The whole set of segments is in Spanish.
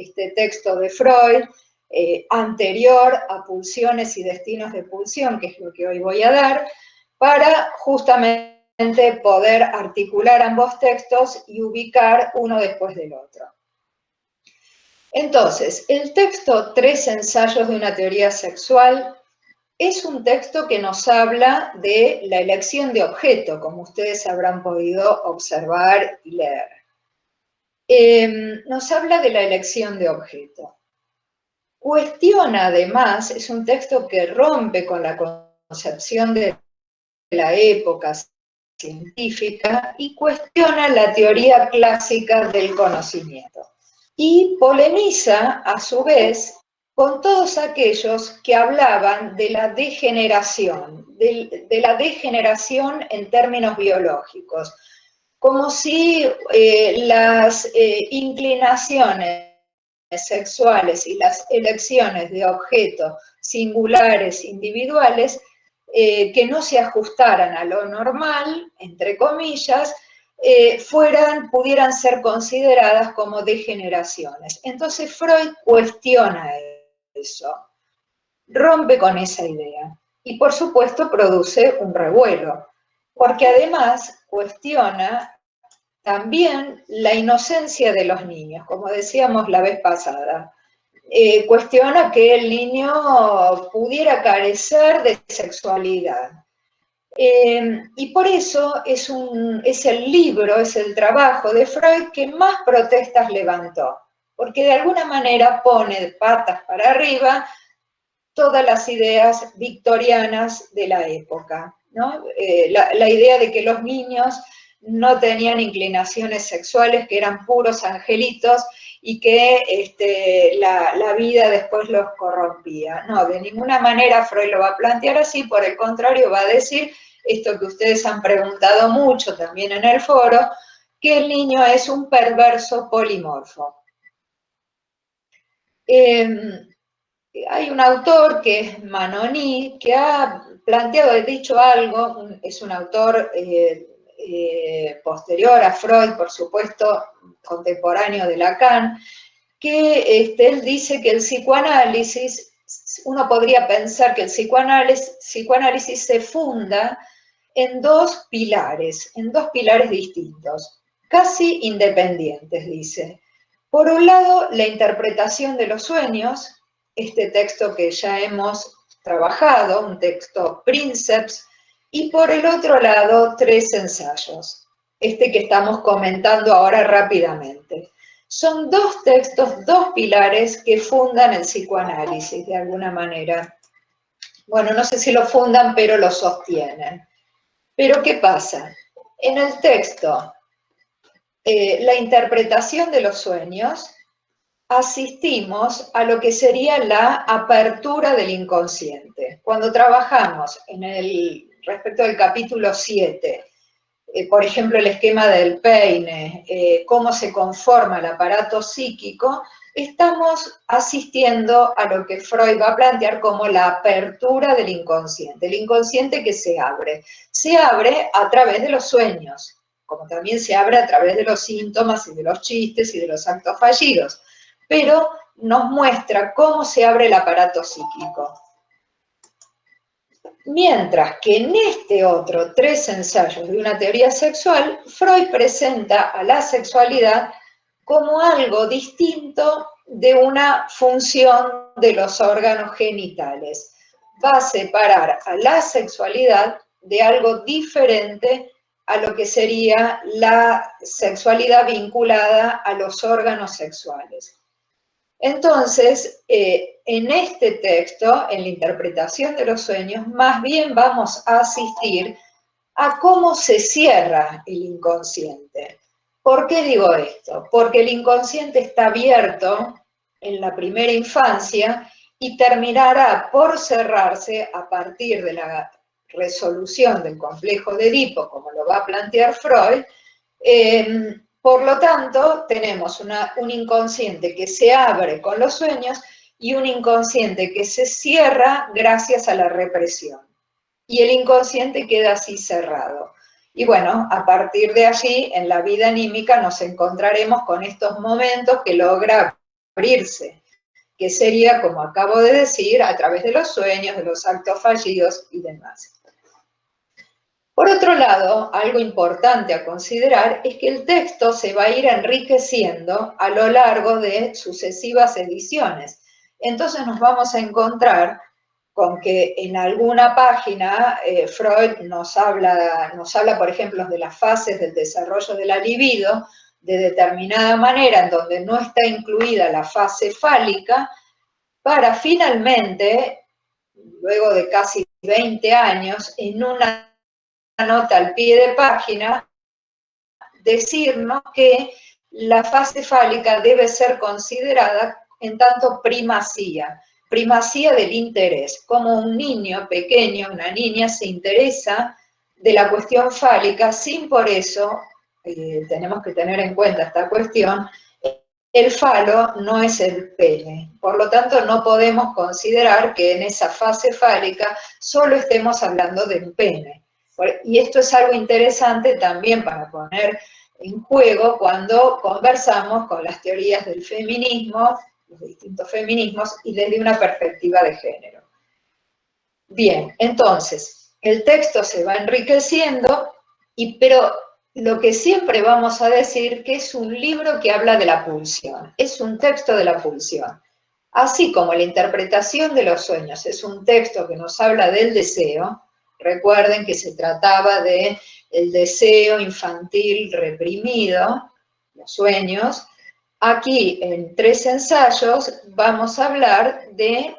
este texto de Freud, anterior a Pulsiones y Destinos de Pulsión, que es lo que hoy voy a dar, para justamente poder articular ambos textos y ubicar uno después del otro. Entonces, el texto Tres ensayos de una teoría sexual es un texto que nos habla de la elección de objeto, como ustedes habrán podido observar y leer. Nos habla de la elección de objeto. Cuestiona además, es un texto que rompe con la concepción de la época científica y cuestiona la teoría clásica del conocimiento. Y polemiza, a su vez, con todos aquellos que hablaban de la degeneración, de la degeneración en términos biológicos, como si las inclinaciones sexuales y las elecciones de objetos singulares, individuales, que no se ajustaran a lo normal, entre comillas, pudieran ser consideradas como degeneraciones. Entonces Freud cuestiona eso, rompe con esa idea y por supuesto produce un revuelo, porque además cuestiona también la inocencia de los niños, como decíamos la vez pasada. Cuestiona que el niño pudiera carecer de sexualidad. Y por eso es el libro, es el trabajo de Freud que más protestas levantó, porque de alguna manera pone patas para arriba todas las ideas victorianas de la época, ¿no? La idea de que los niños no tenían inclinaciones sexuales, que eran puros angelitos y que la vida después los corrompía. No, de ninguna manera Freud lo va a plantear así, por el contrario va a decir esto que ustedes han preguntado mucho también en el foro, que el niño es un perverso polimorfo. Hay un autor que es Manoni, que ha planteado, he dicho algo, es un autor posterior a Freud, por supuesto, contemporáneo de Lacan, que él dice que el psicoanálisis, uno podría pensar que el psicoanálisis se funda en dos pilares distintos, casi independientes, dice. Por un lado, la interpretación de los sueños, este texto que ya hemos trabajado, un texto Princeps, y por el otro lado, Tres ensayos, este que estamos comentando ahora rápidamente. Son dos textos, dos pilares que fundan el psicoanálisis de alguna manera. Bueno, no sé si lo fundan, pero lo sostienen. Pero ¿qué pasa? En el texto, la interpretación de los sueños, asistimos a lo que sería la apertura del inconsciente. Cuando trabajamos respecto del capítulo 7, por ejemplo, el esquema del peine, cómo se conforma el aparato psíquico, estamos asistiendo a lo que Freud va a plantear como la apertura del inconsciente, el inconsciente que se abre a través de los sueños, como también se abre a través de los síntomas y de los chistes y de los actos fallidos, pero nos muestra cómo se abre el aparato psíquico. Mientras que en este otro, Tres ensayos de una teoría sexual, Freud presenta a la sexualidad como algo distinto de una función de los órganos genitales. Va a separar a la sexualidad de algo diferente a lo que sería la sexualidad vinculada a los órganos sexuales. Entonces, en este texto, en la interpretación de los sueños, más bien vamos a asistir a cómo se cierra el inconsciente. ¿Por qué digo esto? Porque el inconsciente está abierto en la primera infancia y terminará por cerrarse a partir de la resolución del complejo de Edipo, como lo va a plantear Freud. Por lo tanto, tenemos un inconsciente que se abre con los sueños y un inconsciente que se cierra gracias a la represión. Y el inconsciente queda así cerrado. Y bueno, a partir de allí, en la vida anímica, nos encontraremos con estos momentos que logra abrirse, que sería, como acabo de decir, a través de los sueños, de los actos fallidos y demás. Por otro lado, algo importante a considerar es que el texto se va a ir enriqueciendo a lo largo de sucesivas ediciones. Entonces nos vamos a encontrar con que en alguna página Freud nos habla, por ejemplo, de las fases del desarrollo de la libido de determinada manera, en donde no está incluida la fase fálica, para finalmente, luego de casi 20 años, en una nota al pie de página, decirnos que la fase fálica debe ser considerada en tanto primacía del interés, como un niño pequeño, una niña se interesa de la cuestión fálica, sin por eso, tenemos que tener en cuenta esta cuestión, el falo no es el pene, por lo tanto no podemos considerar que en esa fase fálica solo estemos hablando del pene. Y esto es algo interesante también para poner en juego cuando conversamos con las teorías del feminismo, los distintos feminismos, y desde una perspectiva de género. Bien, entonces, el texto se va enriqueciendo, pero lo que siempre vamos a decir que es un libro que habla de la pulsión, es un texto de la pulsión. Así como la interpretación de los sueños es un texto que nos habla del deseo, recuerden que se trataba de el deseo infantil reprimido, los sueños. Aquí, en 3 ensayos, vamos a hablar de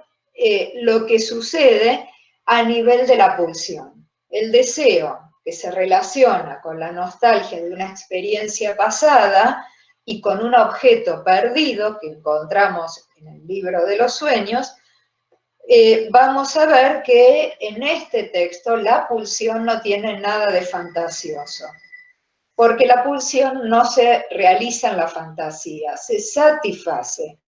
lo que sucede a nivel de la pulsión. El deseo que se relaciona con la nostalgia de una experiencia pasada y con un objeto perdido que encontramos en el libro de los sueños, vamos a ver que en este texto la pulsión no tiene nada de fantasioso, porque la pulsión no se realiza en la fantasía, se satisface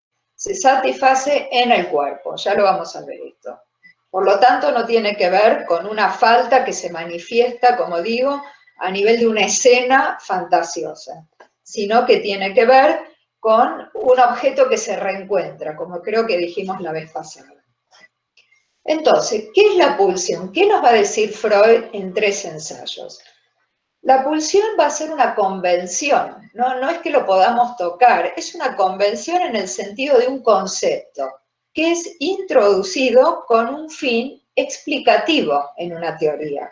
en el cuerpo, ya lo vamos a ver esto. Por lo tanto, no tiene que ver con una falta que se manifiesta, como digo, a nivel de una escena fantasiosa, sino que tiene que ver con un objeto que se reencuentra, como creo que dijimos la vez pasada. Entonces, ¿qué es la pulsión? ¿Qué nos va a decir Freud en 3 ensayos? La pulsión va a ser una convención, no es que lo podamos tocar, es una convención en el sentido de un concepto que es introducido con un fin explicativo en una teoría.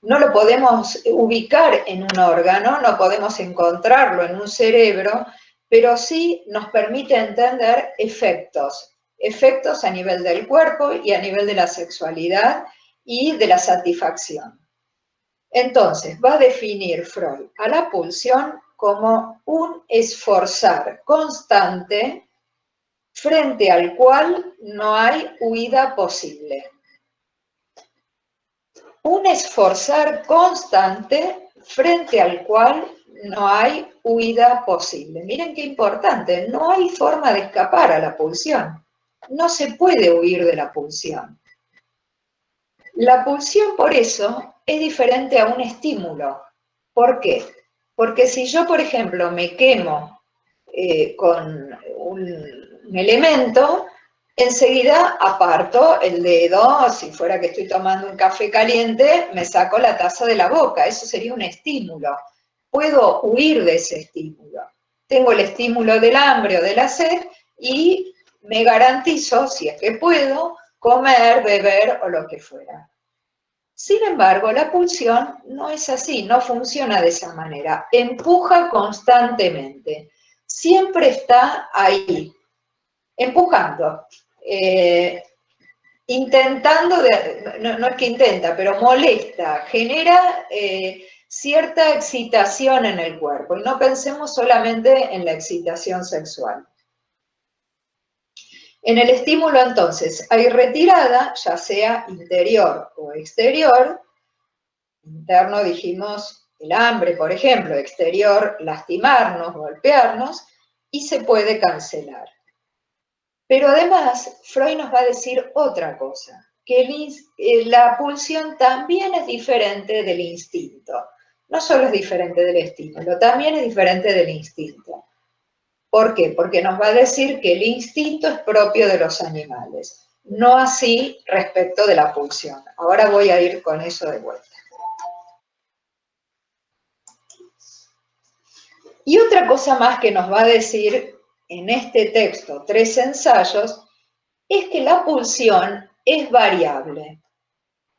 No lo podemos ubicar en un órgano, no podemos encontrarlo en un cerebro, pero sí nos permite entender efectos a nivel del cuerpo y a nivel de la sexualidad y de la satisfacción. Entonces, va a definir Freud a la pulsión como un esforzar constante frente al cual no hay huida posible. Un esforzar constante frente al cual no hay huida posible. Miren qué importante, no hay forma de escapar a la pulsión. No se puede huir de la pulsión. La pulsión, por eso, es diferente a un estímulo. ¿Por qué? Porque si yo, por ejemplo, me quemo con un elemento, enseguida aparto el dedo, si fuera que estoy tomando un café caliente, me saco la taza de la boca, eso sería un estímulo. Puedo huir de ese estímulo. Tengo el estímulo del hambre o de la sed y me garantizo, si es que puedo, comer, beber o lo que fuera. Sin embargo, la pulsión no es así, no funciona de esa manera. Empuja constantemente. Siempre está ahí, empujando, intentando, no es que intenta, pero molesta, genera cierta excitación en el cuerpo. Y no pensemos solamente en la excitación sexual. En el estímulo, entonces, hay retirada, ya sea interior o exterior. Interno dijimos el hambre, por ejemplo, exterior lastimarnos, golpearnos, y se puede cancelar. Pero además, Freud nos va a decir otra cosa, que la pulsión también es diferente del instinto. No solo es diferente del estímulo, también es diferente del instinto. ¿Por qué? Porque nos va a decir que el instinto es propio de los animales, no así respecto de la pulsión. Ahora voy a ir con eso de vuelta. Y otra cosa más que nos va a decir en este texto, Tres ensayos, es que la pulsión es variable,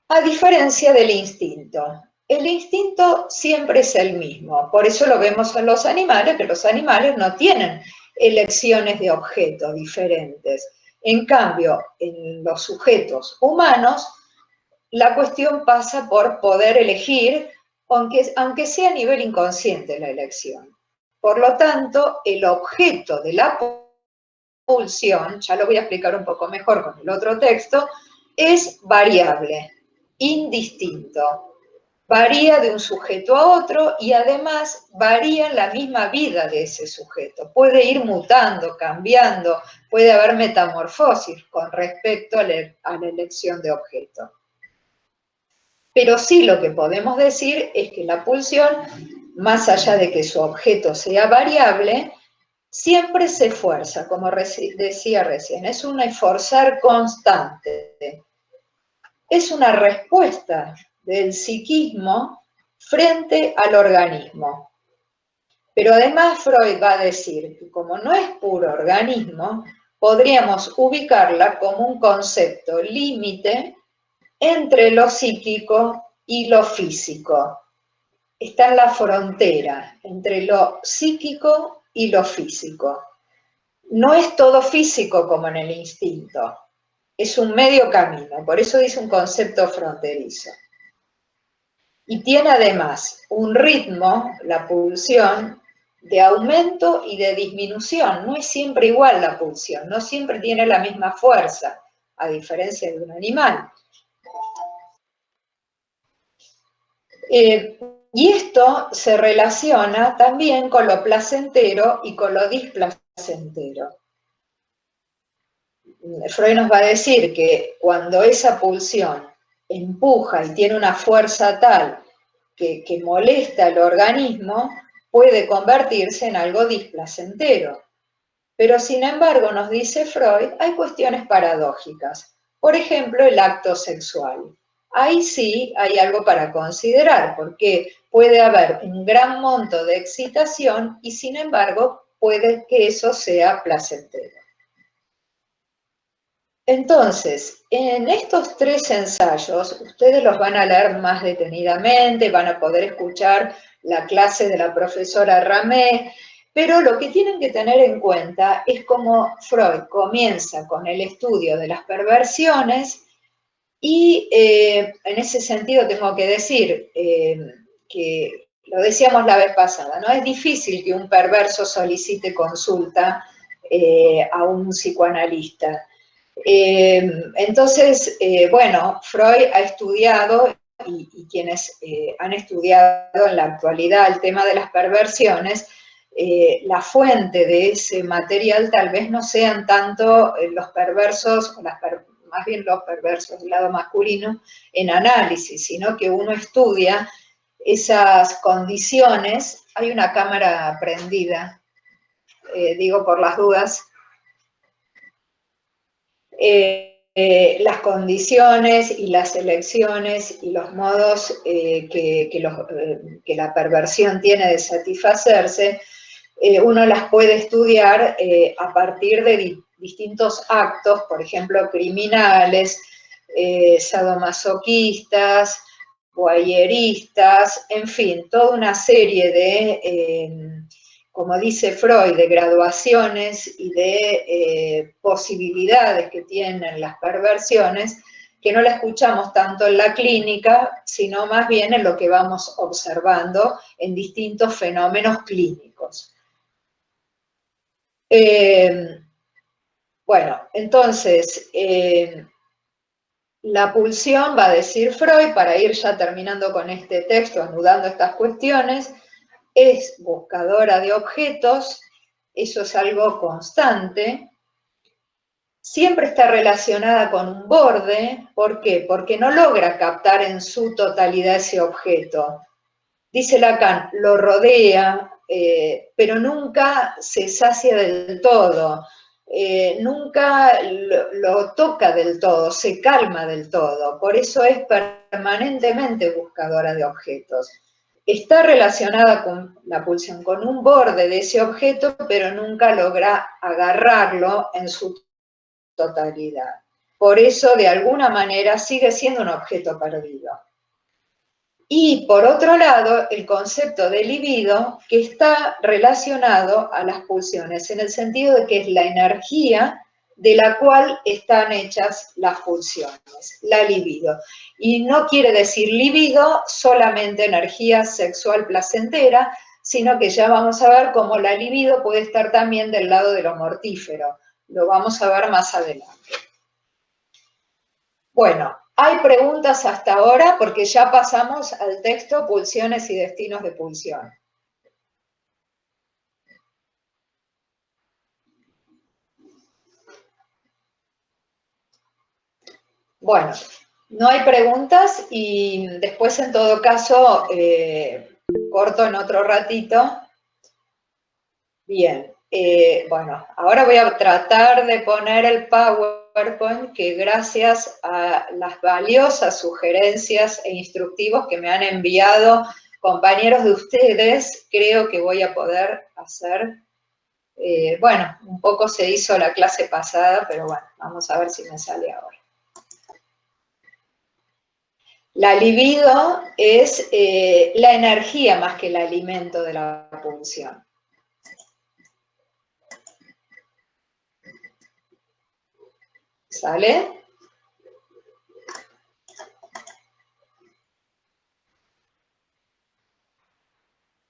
a diferencia del instinto. El instinto siempre es el mismo, por eso lo vemos en los animales, que los animales no tienen elecciones de objetos diferentes. En cambio, en los sujetos humanos, la cuestión pasa por poder elegir, aunque sea a nivel inconsciente la elección. Por lo tanto, el objeto de la pulsión, ya lo voy a explicar un poco mejor con el otro texto, es variable, indistinto. Varía de un sujeto a otro y además varía en la misma vida de ese sujeto. Puede ir mutando, cambiando, puede haber metamorfosis con respecto a la elección de objeto. Pero sí lo que podemos decir es que la pulsión, más allá de que su objeto sea variable, siempre se esfuerza, como decía recién, es un esforzar constante. Es una respuesta del psiquismo frente al organismo. Pero además Freud va a decir que como no es puro organismo, podríamos ubicarla como un concepto límite entre lo psíquico y lo físico. Está en la frontera entre lo psíquico y lo físico. No es todo físico como en el instinto, es un medio camino, por eso dice un concepto fronterizo. Y tiene además un ritmo, la pulsión, de aumento y de disminución. No es siempre igual la pulsión, no siempre tiene la misma fuerza, a diferencia de un animal. Y esto se relaciona también con lo placentero y con lo displacentero. Freud nos va a decir que cuando esa pulsión empuja y tiene una fuerza tal que molesta al organismo, puede convertirse en algo displacentero. Pero sin embargo, nos dice Freud, hay cuestiones paradójicas. Por ejemplo, el acto sexual. Ahí sí hay algo para considerar, porque puede haber un gran monto de excitación y sin embargo puede que eso sea placentero. Entonces, en estos tres ensayos, ustedes los van a leer más detenidamente, van a poder escuchar la clase de la profesora Ramé, pero lo que tienen que tener en cuenta es cómo Freud comienza con el estudio de las perversiones y en ese sentido tengo que decir que lo decíamos la vez pasada, no es difícil que un perverso solicite consulta a un psicoanalista. Entonces, bueno, Freud ha estudiado, y quienes han estudiado en la actualidad el tema de las perversiones, la fuente de ese material tal vez no sean tanto los perversos, más bien los perversos del lado masculino, en análisis, sino que uno estudia esas condiciones. Hay una cámara prendida, digo por las dudas. Las condiciones y las elecciones y los modos que la perversión tiene de satisfacerse, uno las puede estudiar a partir de distintos actos, por ejemplo, criminales, sadomasoquistas, voyeristas, en fin, toda una serie de como dice Freud, de graduaciones y de posibilidades que tienen las perversiones, que no la escuchamos tanto en la clínica, sino más bien en lo que vamos observando en distintos fenómenos clínicos. Bueno, entonces, la pulsión, va a decir Freud, para ir ya terminando con este texto, anudando estas cuestiones, es buscadora de objetos, eso es algo constante, siempre está relacionada con un borde. ¿Por qué? Porque no logra captar en su totalidad ese objeto. Dice Lacan, lo rodea, pero nunca se sacia del todo, nunca lo toca del todo, se calma del todo, por eso es permanentemente buscadora de objetos. Está relacionada con la pulsión, con un borde de ese objeto, pero nunca logra agarrarlo en su totalidad. Por eso, de alguna manera, sigue siendo un objeto perdido. Y por otro lado, el concepto de libido, que está relacionado a las pulsiones, en el sentido de que es la energía de la cual están hechas las pulsiones, la libido. Y no quiere decir libido solamente energía sexual placentera, sino que ya vamos a ver cómo la libido puede estar también del lado de lo mortífero. Lo vamos a ver más adelante. Bueno, hay preguntas hasta ahora porque ya pasamos al texto Pulsiones y destinos de pulsión. Bueno, no hay preguntas y después en todo caso corto en otro ratito. Bien, bueno, ahora voy a tratar de poner el PowerPoint que gracias a las valiosas sugerencias e instructivos que me han enviado compañeros de ustedes, creo que voy a poder hacer. Bueno, un poco se hizo la clase pasada, pero bueno, vamos a ver si me sale ahora. La libido es la energía más que el alimento de la pulsión. ¿Sale?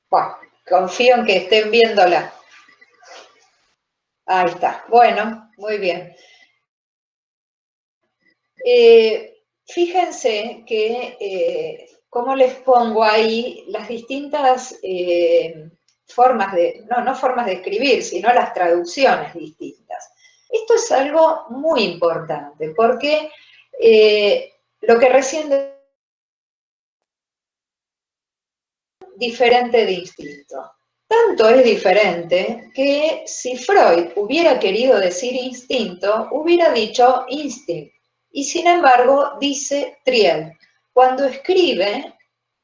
Bueno, confío en que estén viéndola. Ahí está. Bueno, muy bien. Fíjense que, ¿cómo les pongo ahí las distintas formas de, no formas de escribir, sino las traducciones distintas? Esto es algo muy importante, porque lo que recién diferente de instinto. Tanto es diferente que si Freud hubiera querido decir instinto, hubiera dicho instinct. Y sin embargo dice triel. Cuando escribe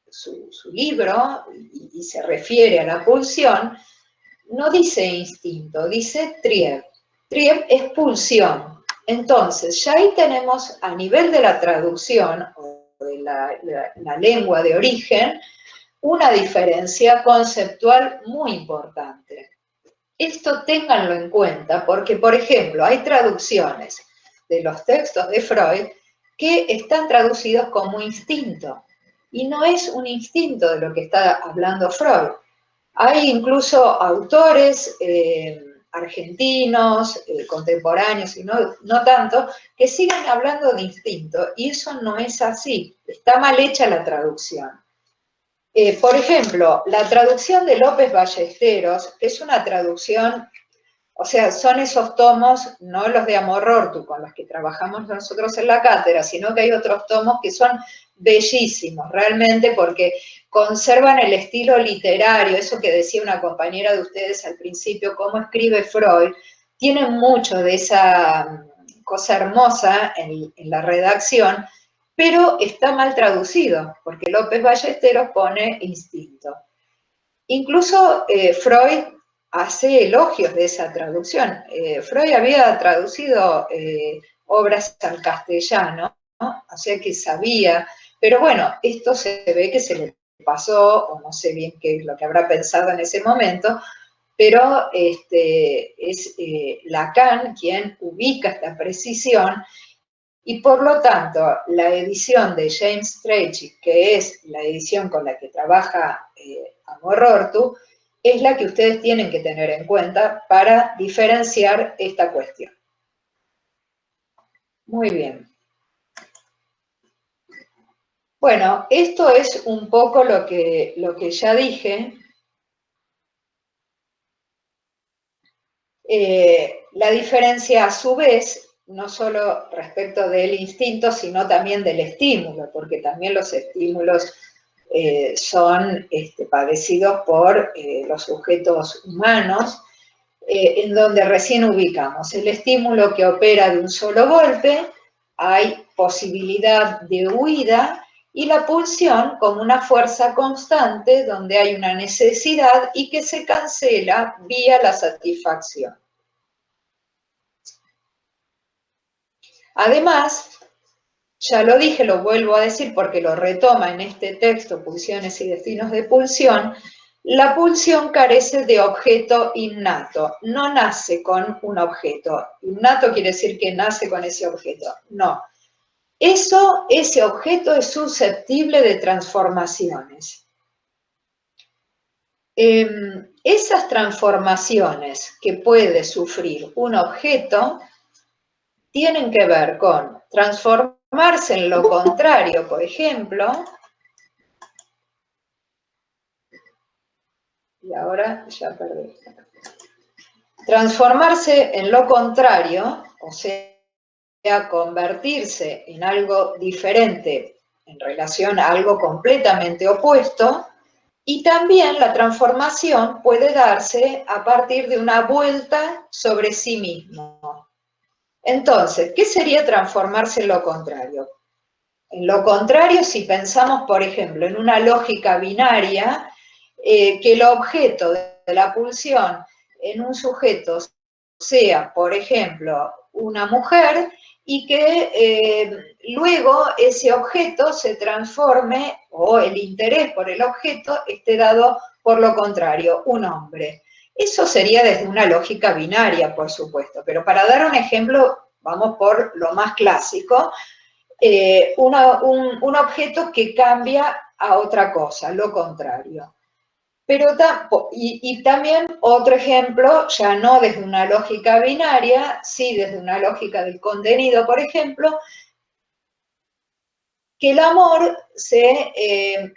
su libro y se refiere a la pulsión, no dice instinto, dice triel. Triel es pulsión. Entonces, ya ahí tenemos a nivel de la traducción o de la lengua de origen, una diferencia conceptual muy importante. Esto ténganlo en cuenta porque, por ejemplo, hay traducciones de los textos de Freud que están traducidos como instinto y no es un instinto de lo que está hablando Freud. Hay incluso autores argentinos, contemporáneos y no tanto, que siguen hablando de instinto y eso no es así, está mal hecha la traducción. Por ejemplo, la traducción de López Ballesteros es una traducción, o sea, son esos tomos, no los de Amorortu con los que trabajamos nosotros en la cátedra, sino que hay otros tomos que son bellísimos, realmente, porque conservan el estilo literario, eso que decía una compañera de ustedes al principio, cómo escribe Freud, tienen mucho de esa cosa hermosa en la redacción, pero está mal traducido, porque López Ballesteros pone instinto. Incluso Freud hace elogios de esa traducción. Freud había traducido obras al castellano, ¿no? O sea que sabía, pero bueno, esto se ve que se le pasó, o no sé bien qué es lo que habrá pensado en ese momento, pero es Lacan quien ubica esta precisión. Y por lo tanto, la edición de James Strachey, que es la edición con la que trabaja Amorortu, es la que ustedes tienen que tener en cuenta para diferenciar esta cuestión. Muy bien. Bueno, esto es un poco lo que ya dije. La diferencia a su vez, no solo respecto del instinto, sino también del estímulo, porque también los estímulos son padecidos por los sujetos humanos, en donde recién ubicamos el estímulo que opera de un solo golpe, hay posibilidad de huida, y la pulsión como una fuerza constante donde hay una necesidad y que se cancela vía la satisfacción. Además, ya lo dije, lo vuelvo a decir porque lo retoma en este texto, Pulsiones y destinos de pulsión, la pulsión carece de objeto innato, no nace con un objeto. Innato quiere decir que nace con ese objeto, no. Ese objeto es susceptible de transformaciones. Esas transformaciones que puede sufrir un objeto tienen que ver con transformarse en lo contrario, por ejemplo, y ahora ya perdí. Transformarse en lo contrario, o sea, convertirse en algo diferente en relación a algo completamente opuesto, y también la transformación puede darse a partir de una vuelta sobre sí mismo. Entonces, ¿qué sería transformarse en lo contrario? En lo contrario, si pensamos, por ejemplo, en una lógica binaria, que el objeto de la pulsión en un sujeto sea, por ejemplo, una mujer, y que luego ese objeto se transforme, o el interés por el objeto esté dado por lo contrario, un hombre. Eso sería desde una lógica binaria, por supuesto, pero para dar un ejemplo, vamos por lo más clásico, un objeto que cambia a otra cosa, lo contrario. Pero y también otro ejemplo, ya no desde una lógica binaria, sí desde una lógica del contenido, por ejemplo, que el amor se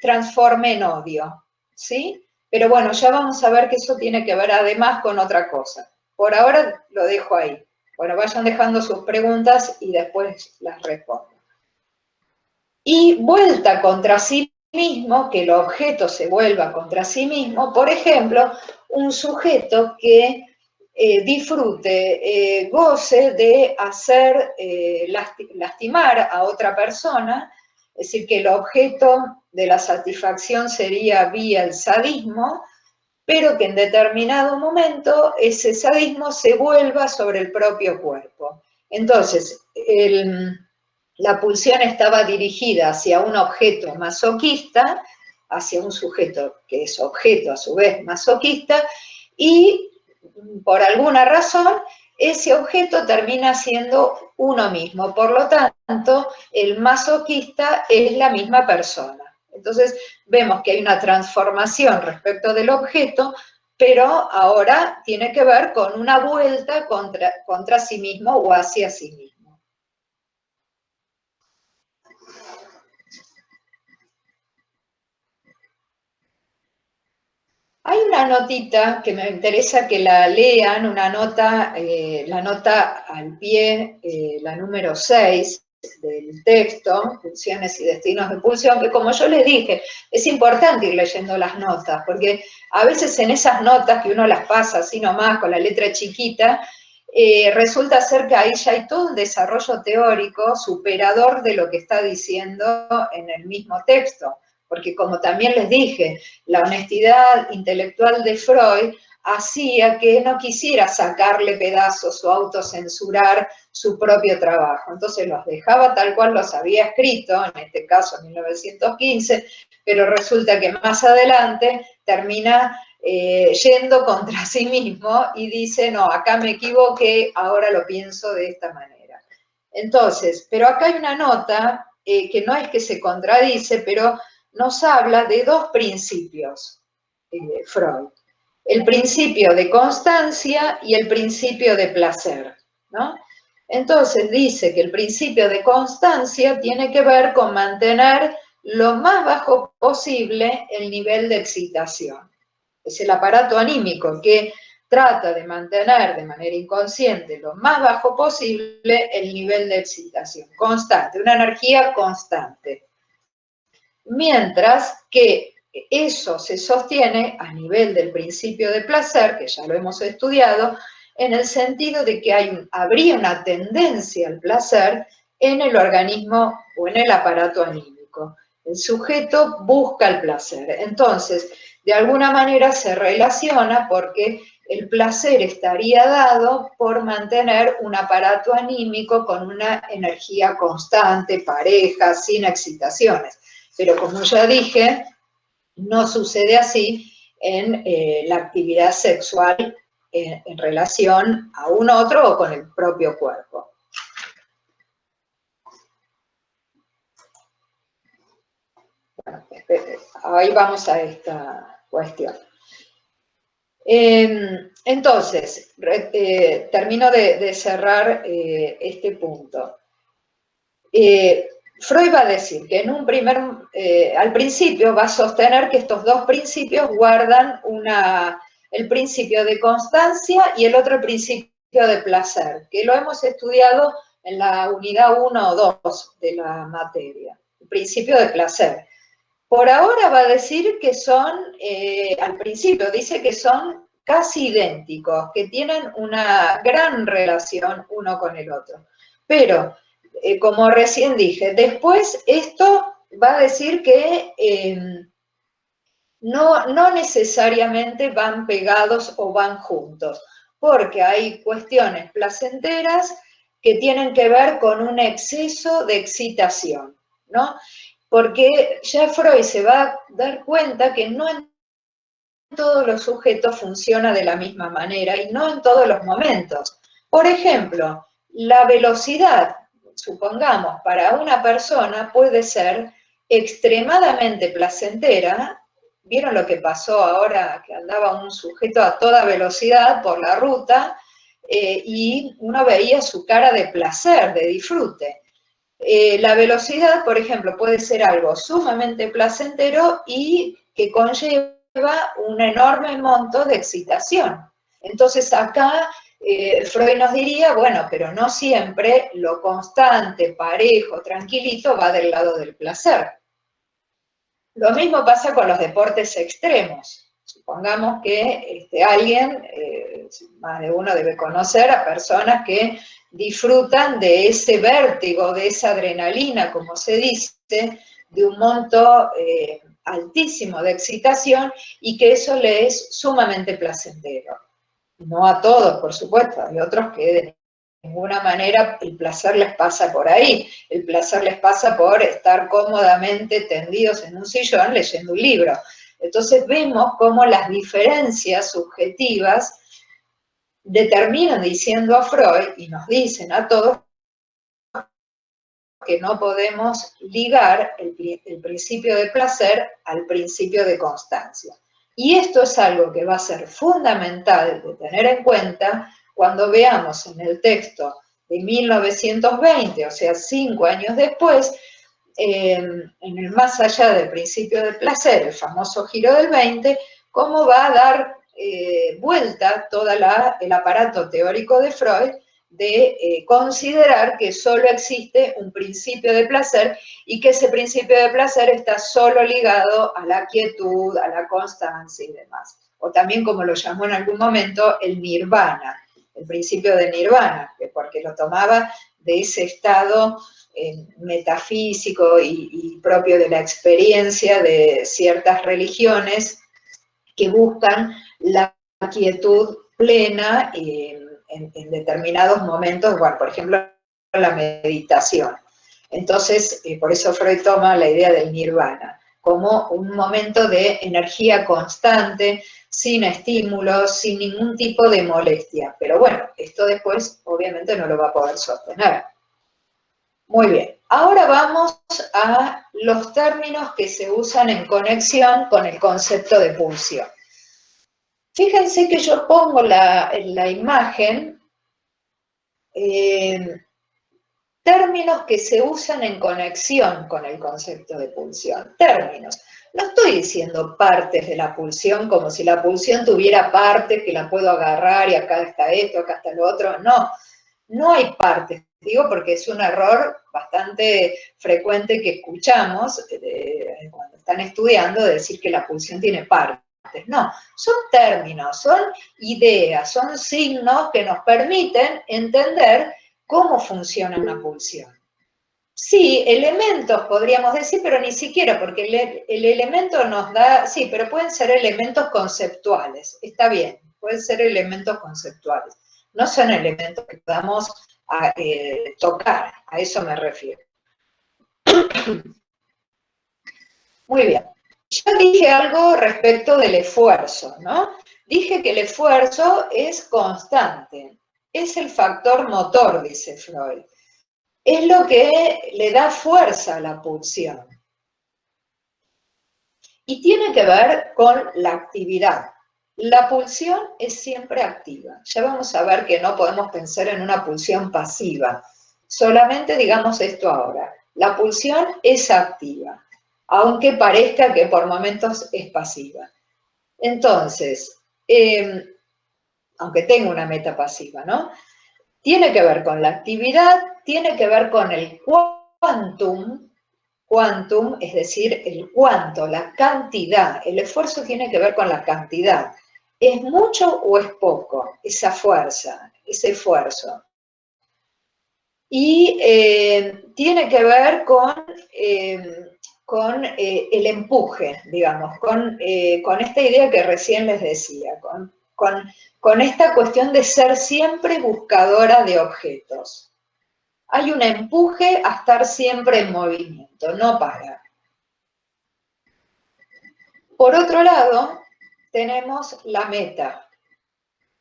transforme en odio, ¿sí? Pero bueno, ya vamos a ver que eso tiene que ver además con otra cosa. Por ahora lo dejo ahí. Bueno, vayan dejando sus preguntas y después las respondo. Y vuelta contra sí mismo, que el objeto se vuelva contra sí mismo, por ejemplo, un sujeto que disfrute, goce de hacer lastimar a otra persona, es decir, que el objeto de la satisfacción sería vía el sadismo, pero que en determinado momento ese sadismo se vuelva sobre el propio cuerpo. Entonces, la pulsión estaba dirigida hacia un objeto masoquista, hacia un sujeto que es objeto a su vez masoquista, y por alguna razón ese objeto termina siendo uno mismo. Por lo tanto, el masoquista es la misma persona. Entonces, vemos que hay una transformación respecto del objeto, pero ahora tiene que ver con una vuelta contra sí mismo o hacia sí mismo. Hay una notita que me interesa que la lean, una nota, la nota al pie, la número 6 del texto, Pulsiones y destinos de pulsión, que como yo les dije, es importante ir leyendo las notas, porque a veces en esas notas que uno las pasa así nomás, con la letra chiquita, resulta ser que ahí ya hay todo un desarrollo teórico superador de lo que está diciendo en el mismo texto. Porque como también les dije, la honestidad intelectual de Freud hacía que no quisiera sacarle pedazos o autocensurar su propio trabajo. Entonces los dejaba tal cual los había escrito, en este caso en 1915, pero resulta que más adelante termina yendo contra sí mismo y dice, no, acá me equivoqué, ahora lo pienso de esta manera. Entonces, pero acá hay una nota que no es que se contradice, pero nos habla de dos principios, Freud. El principio de constancia y el principio de placer, ¿no? Entonces dice que el principio de constancia tiene que ver con mantener lo más bajo posible el nivel de excitación. Es el aparato anímico que trata de mantener de manera inconsciente lo más bajo posible el nivel de excitación constante, una energía constante. mientras que eso se sostiene a nivel del principio de placer, que ya lo hemos estudiado, en el sentido de que habría una tendencia al placer en el organismo o en el aparato anímico. El sujeto busca el placer. Entonces, de alguna manera se relaciona porque el placer estaría dado por mantener un aparato anímico con una energía constante, pareja, sin excitaciones. Pero como ya dije, no sucede así en la actividad sexual en relación a un otro o con el propio cuerpo. Bueno, ahí vamos a esta cuestión. Entonces, termino de cerrar este punto. Freud va a decir que al principio va a sostener que estos dos principios guardan el principio de constancia y el otro principio de placer, que lo hemos estudiado en la unidad 1 o 2 de la materia, el principio de placer. Por ahora va a decir que al principio dice que son casi idénticos, que tienen una gran relación uno con el otro. Pero, como recién dije, después esto va a decir que no necesariamente van pegados o van juntos, porque hay cuestiones placenteras que tienen que ver con un exceso de excitación, ¿no? Porque ya Freud se va a dar cuenta que no en todos los sujetos funciona de la misma manera y no en todos los momentos. Por ejemplo, la velocidad, supongamos, para una persona puede ser extremadamente placentera. ¿Vieron lo que pasó ahora que andaba un sujeto a toda velocidad por la ruta y uno veía su cara de placer, de disfrute? La velocidad, por ejemplo, puede ser algo sumamente placentero y que conlleva un enorme monto de excitación. Entonces acá Freud nos diría, bueno, pero no siempre lo constante, parejo, tranquilito va del lado del placer. Lo mismo pasa con los deportes extremos. Supongamos que alguien, más de uno debe conocer a personas que disfrutan de ese vértigo, de esa adrenalina, como se dice, de un monto altísimo de excitación y que eso le es sumamente placentero. No a todos, por supuesto, hay otros que de ninguna manera el placer les pasa por ahí, el placer les pasa por estar cómodamente tendidos en un sillón leyendo un libro. Entonces vemos cómo las diferencias subjetivas determinan, diciendo a Freud, y nos dicen a todos, que no podemos ligar el principio de placer al principio de constancia. Y esto es algo que va a ser fundamental de tener en cuenta cuando veamos en el texto de 1920, o sea, 5 años después, en el más allá del principio de placer, el famoso giro del 20, cómo va a dar vuelta todo el aparato teórico de Freud de considerar que solo existe un principio de placer y que ese principio de placer está solo ligado a la quietud, a la constancia y demás. O también, como lo llamó en algún momento, el nirvana, el principio de nirvana, porque lo tomaba de ese estado metafísico y propio de la experiencia de ciertas religiones que buscan la quietud plena en determinados momentos, bueno, por ejemplo, la meditación. Entonces, por eso Freud toma la idea del nirvana, como un momento de energía constante, sin estímulos, sin ningún tipo de molestia. Pero bueno, esto después obviamente no lo va a poder sostener. Muy bien, ahora vamos a los términos que se usan en conexión con el concepto de pulsión. Fíjense que yo pongo en la imagen términos que se usan en conexión con el concepto de pulsión. Términos. No estoy diciendo partes de la pulsión como si la pulsión tuviera partes que la puedo agarrar y acá está esto, acá está lo otro. No, no hay partes digo porque es un error bastante frecuente que escuchamos cuando están estudiando, de decir que la pulsión tiene partes. No, son términos, son ideas, son signos que nos permiten entender cómo funciona una pulsión. Sí, elementos podríamos decir, pero ni siquiera, porque el elemento nos da, sí, pero pueden ser elementos conceptuales, está bien, pueden ser elementos conceptuales, no son elementos que podamos tocar, a eso me refiero. Muy bien, yo dije algo respecto del esfuerzo, ¿no? Dije que el esfuerzo es constante, es el factor motor, dice Freud. Es lo que le da fuerza a la pulsión. Y tiene que ver con la actividad. La pulsión es siempre activa. Ya vamos a ver que no podemos pensar en una pulsión pasiva. Solamente digamos esto ahora. La pulsión es activa, aunque parezca que por momentos es pasiva. Entonces, aunque tenga una meta pasiva, ¿no? Tiene que ver con la actividad, tiene que ver con el quantum, es decir, el cuánto, la cantidad. El esfuerzo tiene que ver con la cantidad. ¿Es mucho o es poco esa fuerza, ese esfuerzo? Y tiene que ver con el empuje, digamos, con esta idea que recién les decía, con esta cuestión de ser siempre buscadora de objetos. Hay un empuje a estar siempre en movimiento, no para. Por otro lado, tenemos la meta.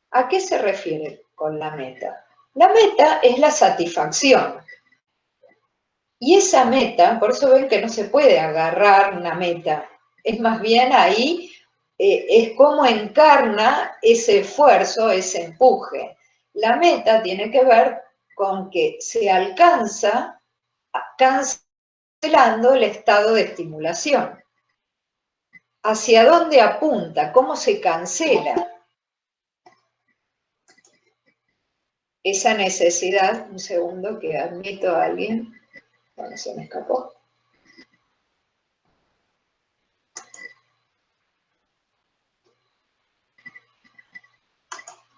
¿A qué se refiere con la meta? La meta es la satisfacción. Y esa meta, por eso ven que no se puede agarrar una meta, es más bien ahí, es como encarna ese esfuerzo, ese empuje. La meta tiene que ver con que se alcanza cancelando el estado de estimulación. ¿Hacia dónde apunta? ¿Cómo se cancela esa necesidad? Un segundo que admito a alguien. Bueno, se me escapó.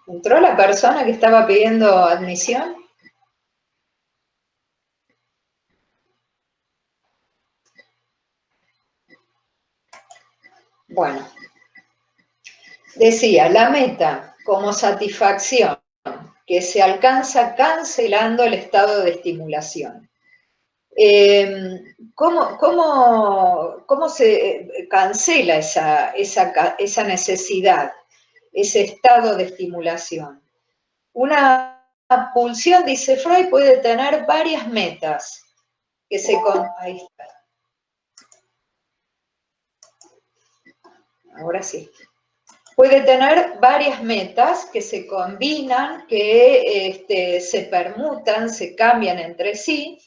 ¿Entró la persona que estaba pidiendo admisión? Bueno, decía, la meta como satisfacción que se alcanza cancelando el estado de estimulación. ¿Cómo se cancela esa necesidad, ese estado de estimulación? Una pulsión, dice Freud, puede tener varias metas que se... Ahí está. Ahora sí. Puede tener varias metas que se combinan, que se permutan, se cambian entre sí,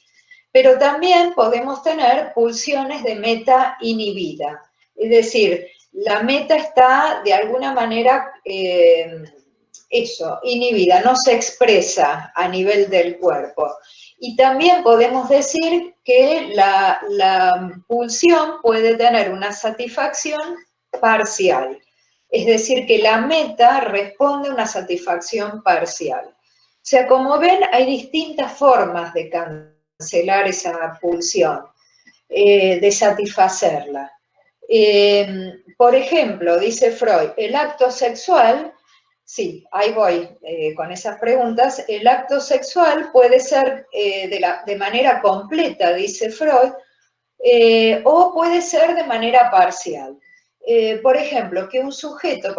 pero también podemos tener pulsiones de meta inhibida. Es decir, la meta está de alguna manera, inhibida, no se expresa a nivel del cuerpo. Y también podemos decir que la pulsión puede tener una satisfacción parcial. Es decir, que la meta responde a una satisfacción parcial. O sea, como ven, hay distintas formas de cancelar esa pulsión, de satisfacerla. Por ejemplo, dice Freud, el acto sexual, sí, ahí voy con esas preguntas, el acto sexual puede ser de manera completa, dice Freud, o puede ser de manera parcial. Por ejemplo, que un sujeto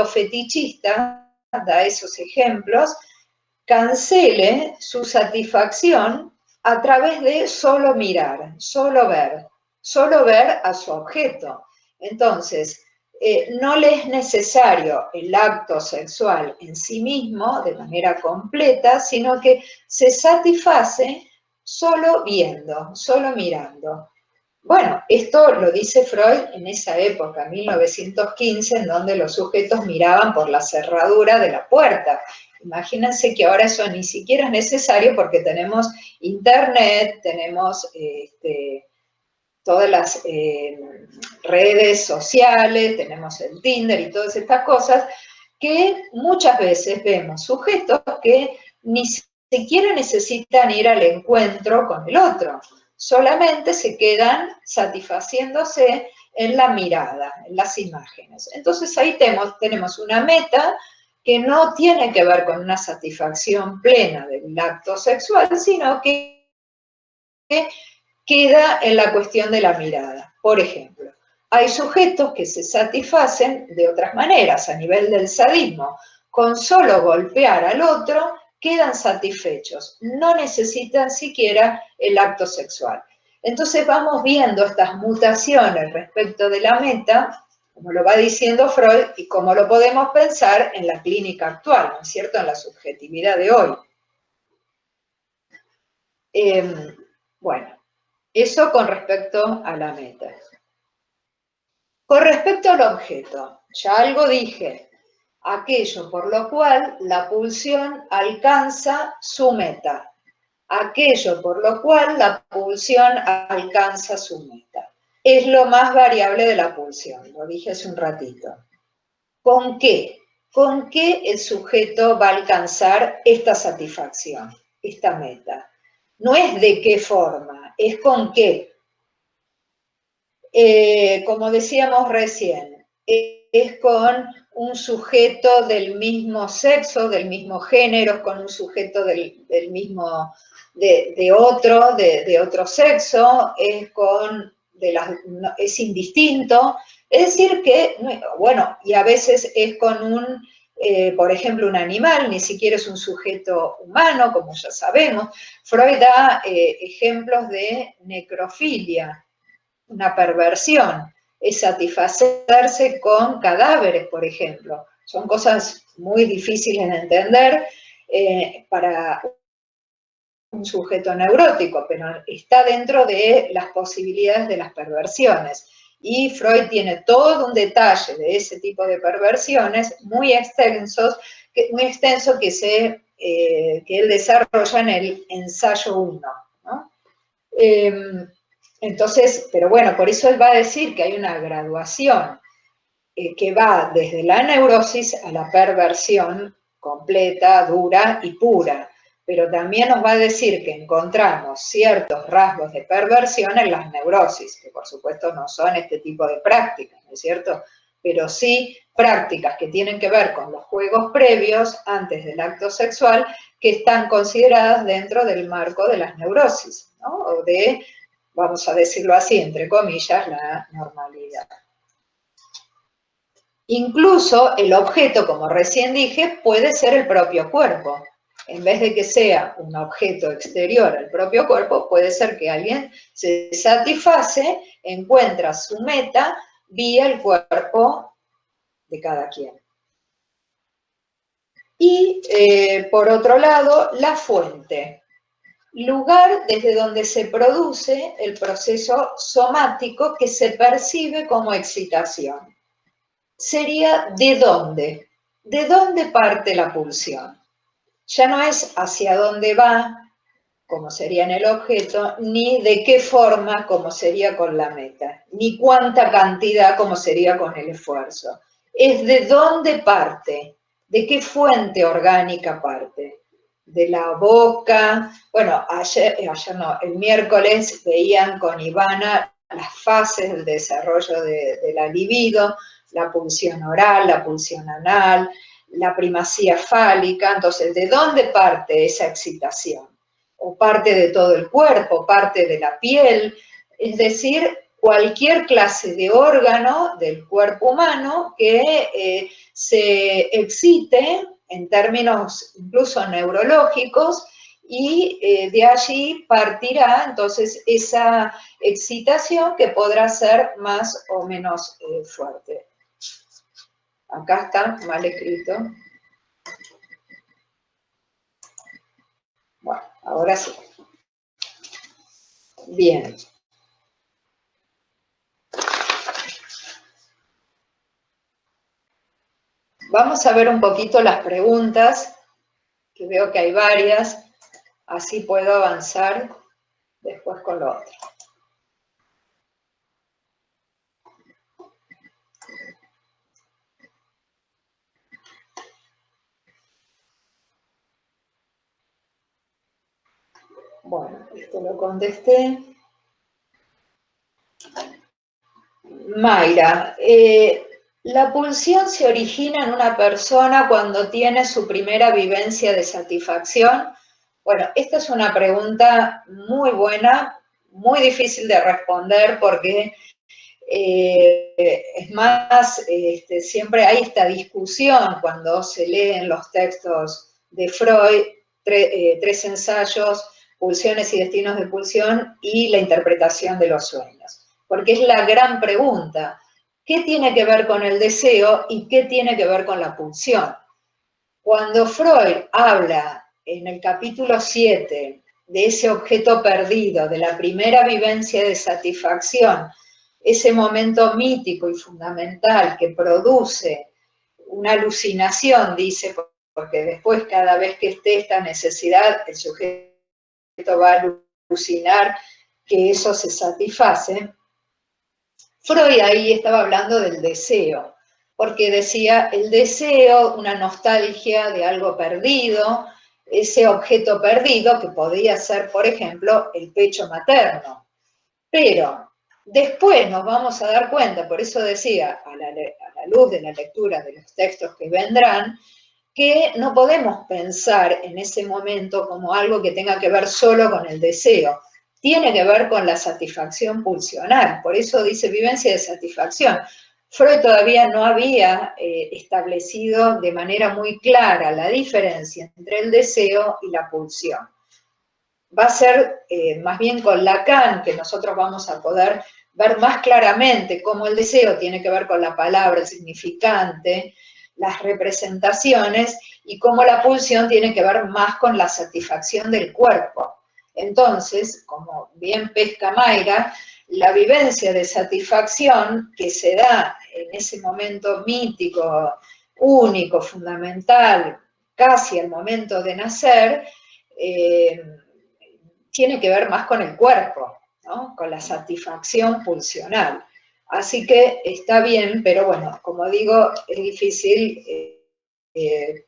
fetichista, da esos ejemplos, cancele su satisfacción a través de solo mirar, solo ver a su objeto. Entonces, no le es necesario el acto sexual en sí mismo de manera completa, sino que se satisface solo viendo, solo mirando. Bueno, esto lo dice Freud en esa época, 1915, en donde los sujetos miraban por la cerradura de la puerta. Imagínense que ahora eso ni siquiera es necesario porque tenemos internet, tenemos todas las redes sociales, tenemos el Tinder y todas estas cosas, que muchas veces vemos sujetos que ni siquiera necesitan ir al encuentro con el otro, solamente se quedan satisfaciéndose en la mirada, en las imágenes. Entonces ahí tenemos una meta que no tiene que ver con una satisfacción plena del acto sexual, sino que queda en la cuestión de la mirada. Por ejemplo, hay sujetos que se satisfacen de otras maneras, a nivel del sadismo. Con solo golpear al otro, quedan satisfechos. No necesitan siquiera el acto sexual. Entonces vamos viendo estas mutaciones respecto de la meta, como lo va diciendo Freud, y cómo lo podemos pensar en la clínica actual, ¿no es cierto?, en la subjetividad de hoy. Bueno, eso con respecto a la meta. Con respecto al objeto, ya algo dije, aquello por lo cual la pulsión alcanza su meta, aquello por lo cual la pulsión alcanza su meta. Es lo más variable de la pulsión, lo dije hace un ratito. ¿Con qué? ¿Con qué el sujeto va a alcanzar esta satisfacción, esta meta? No es de qué forma, es con qué. Como decíamos recién, es con un sujeto del mismo sexo, del mismo género, con un sujeto del mismo, de otro sexo, es indistinto. Es decir que, bueno, y a veces es con por ejemplo, un animal, ni siquiera es un sujeto humano, como ya sabemos. Freud da ejemplos de necrofilia, una perversión, es satisfacerse con cadáveres, por ejemplo. Son cosas muy difíciles de entender para un sujeto neurótico, pero está dentro de las posibilidades de las perversiones. Y Freud tiene todo un detalle de ese tipo de perversiones muy extenso que él desarrolla en el ensayo 1, ¿no? Entonces, pero bueno, por eso él va a decir que hay una graduación que va desde la neurosis a la perversión completa, dura y pura. Pero también nos va a decir que encontramos ciertos rasgos de perversión en las neurosis, que por supuesto no son este tipo de prácticas, ¿no es cierto? Pero sí prácticas que tienen que ver con los juegos previos antes del acto sexual, que están consideradas dentro del marco de las neurosis, ¿no? O de, vamos a decirlo así, entre comillas, la normalidad. Incluso el objeto, como recién dije, puede ser el propio cuerpo. En vez de que sea un objeto exterior al propio cuerpo, puede ser que alguien se satisface, encuentra su meta vía el cuerpo de cada quien. Y por otro lado, la fuente, lugar desde donde se produce el proceso somático que se percibe como excitación. Sería ¿de dónde? ¿De dónde parte la pulsión? Ya no es hacia dónde va, como sería en el objeto, ni de qué forma, como sería con la meta, ni cuánta cantidad, como sería con el esfuerzo. Es de dónde parte, de qué fuente orgánica parte. De la boca. Bueno, ayer no, el miércoles veían con Ivana las fases del desarrollo de la libido, la pulsión oral, la pulsión anal, la primacía fálica. Entonces, ¿de dónde parte esa excitación? O parte de todo el cuerpo, parte de la piel, es decir, cualquier clase de órgano del cuerpo humano que se excite en términos incluso neurológicos, y de allí partirá entonces esa excitación que podrá ser más o menos fuerte. Acá está mal escrito. Bueno, ahora sí. Bien. Vamos a ver un poquito las preguntas, que veo que hay varias, así puedo avanzar después con lo otro. Bueno, esto lo contesté. Mayra, la pulsión se origina en una persona cuando tiene su primera vivencia de satisfacción. Bueno, esta es una pregunta muy buena, muy difícil de responder porque es más, siempre hay esta discusión cuando se leen los textos de Freud, tres ensayos, pulsiones y destinos de pulsión y la interpretación de los sueños. Porque es la gran pregunta, ¿qué tiene que ver con el deseo y qué tiene que ver con la pulsión? Cuando Freud habla en el capítulo 7 de ese objeto perdido, de la primera vivencia de satisfacción, ese momento mítico y fundamental que produce una alucinación, dice, porque después cada vez que esté esta necesidad, el sujeto va a alucinar que eso se satisface. Freud ahí estaba hablando del deseo, porque decía el deseo, una nostalgia de algo perdido, ese objeto perdido que podía ser, por ejemplo, el pecho materno. Pero después nos vamos a dar cuenta, por eso decía, a la luz de la lectura de los textos que vendrán, que no podemos pensar en ese momento como algo que tenga que ver solo con el deseo. Tiene que ver con la satisfacción pulsional. Por eso dice vivencia de satisfacción. Freud todavía no había establecido de manera muy clara la diferencia entre el deseo y la pulsión. Va a ser más bien con Lacan que nosotros vamos a poder ver más claramente cómo el deseo tiene que ver con la palabra, el significante, las representaciones, y cómo la pulsión tiene que ver más con la satisfacción del cuerpo. Entonces, como bien pesca Mayra, la vivencia de satisfacción que se da en ese momento mítico, único, fundamental, casi el momento de nacer, tiene que ver más con el cuerpo, ¿no? Con la satisfacción pulsional. Así que está bien, pero bueno, como digo, es difícil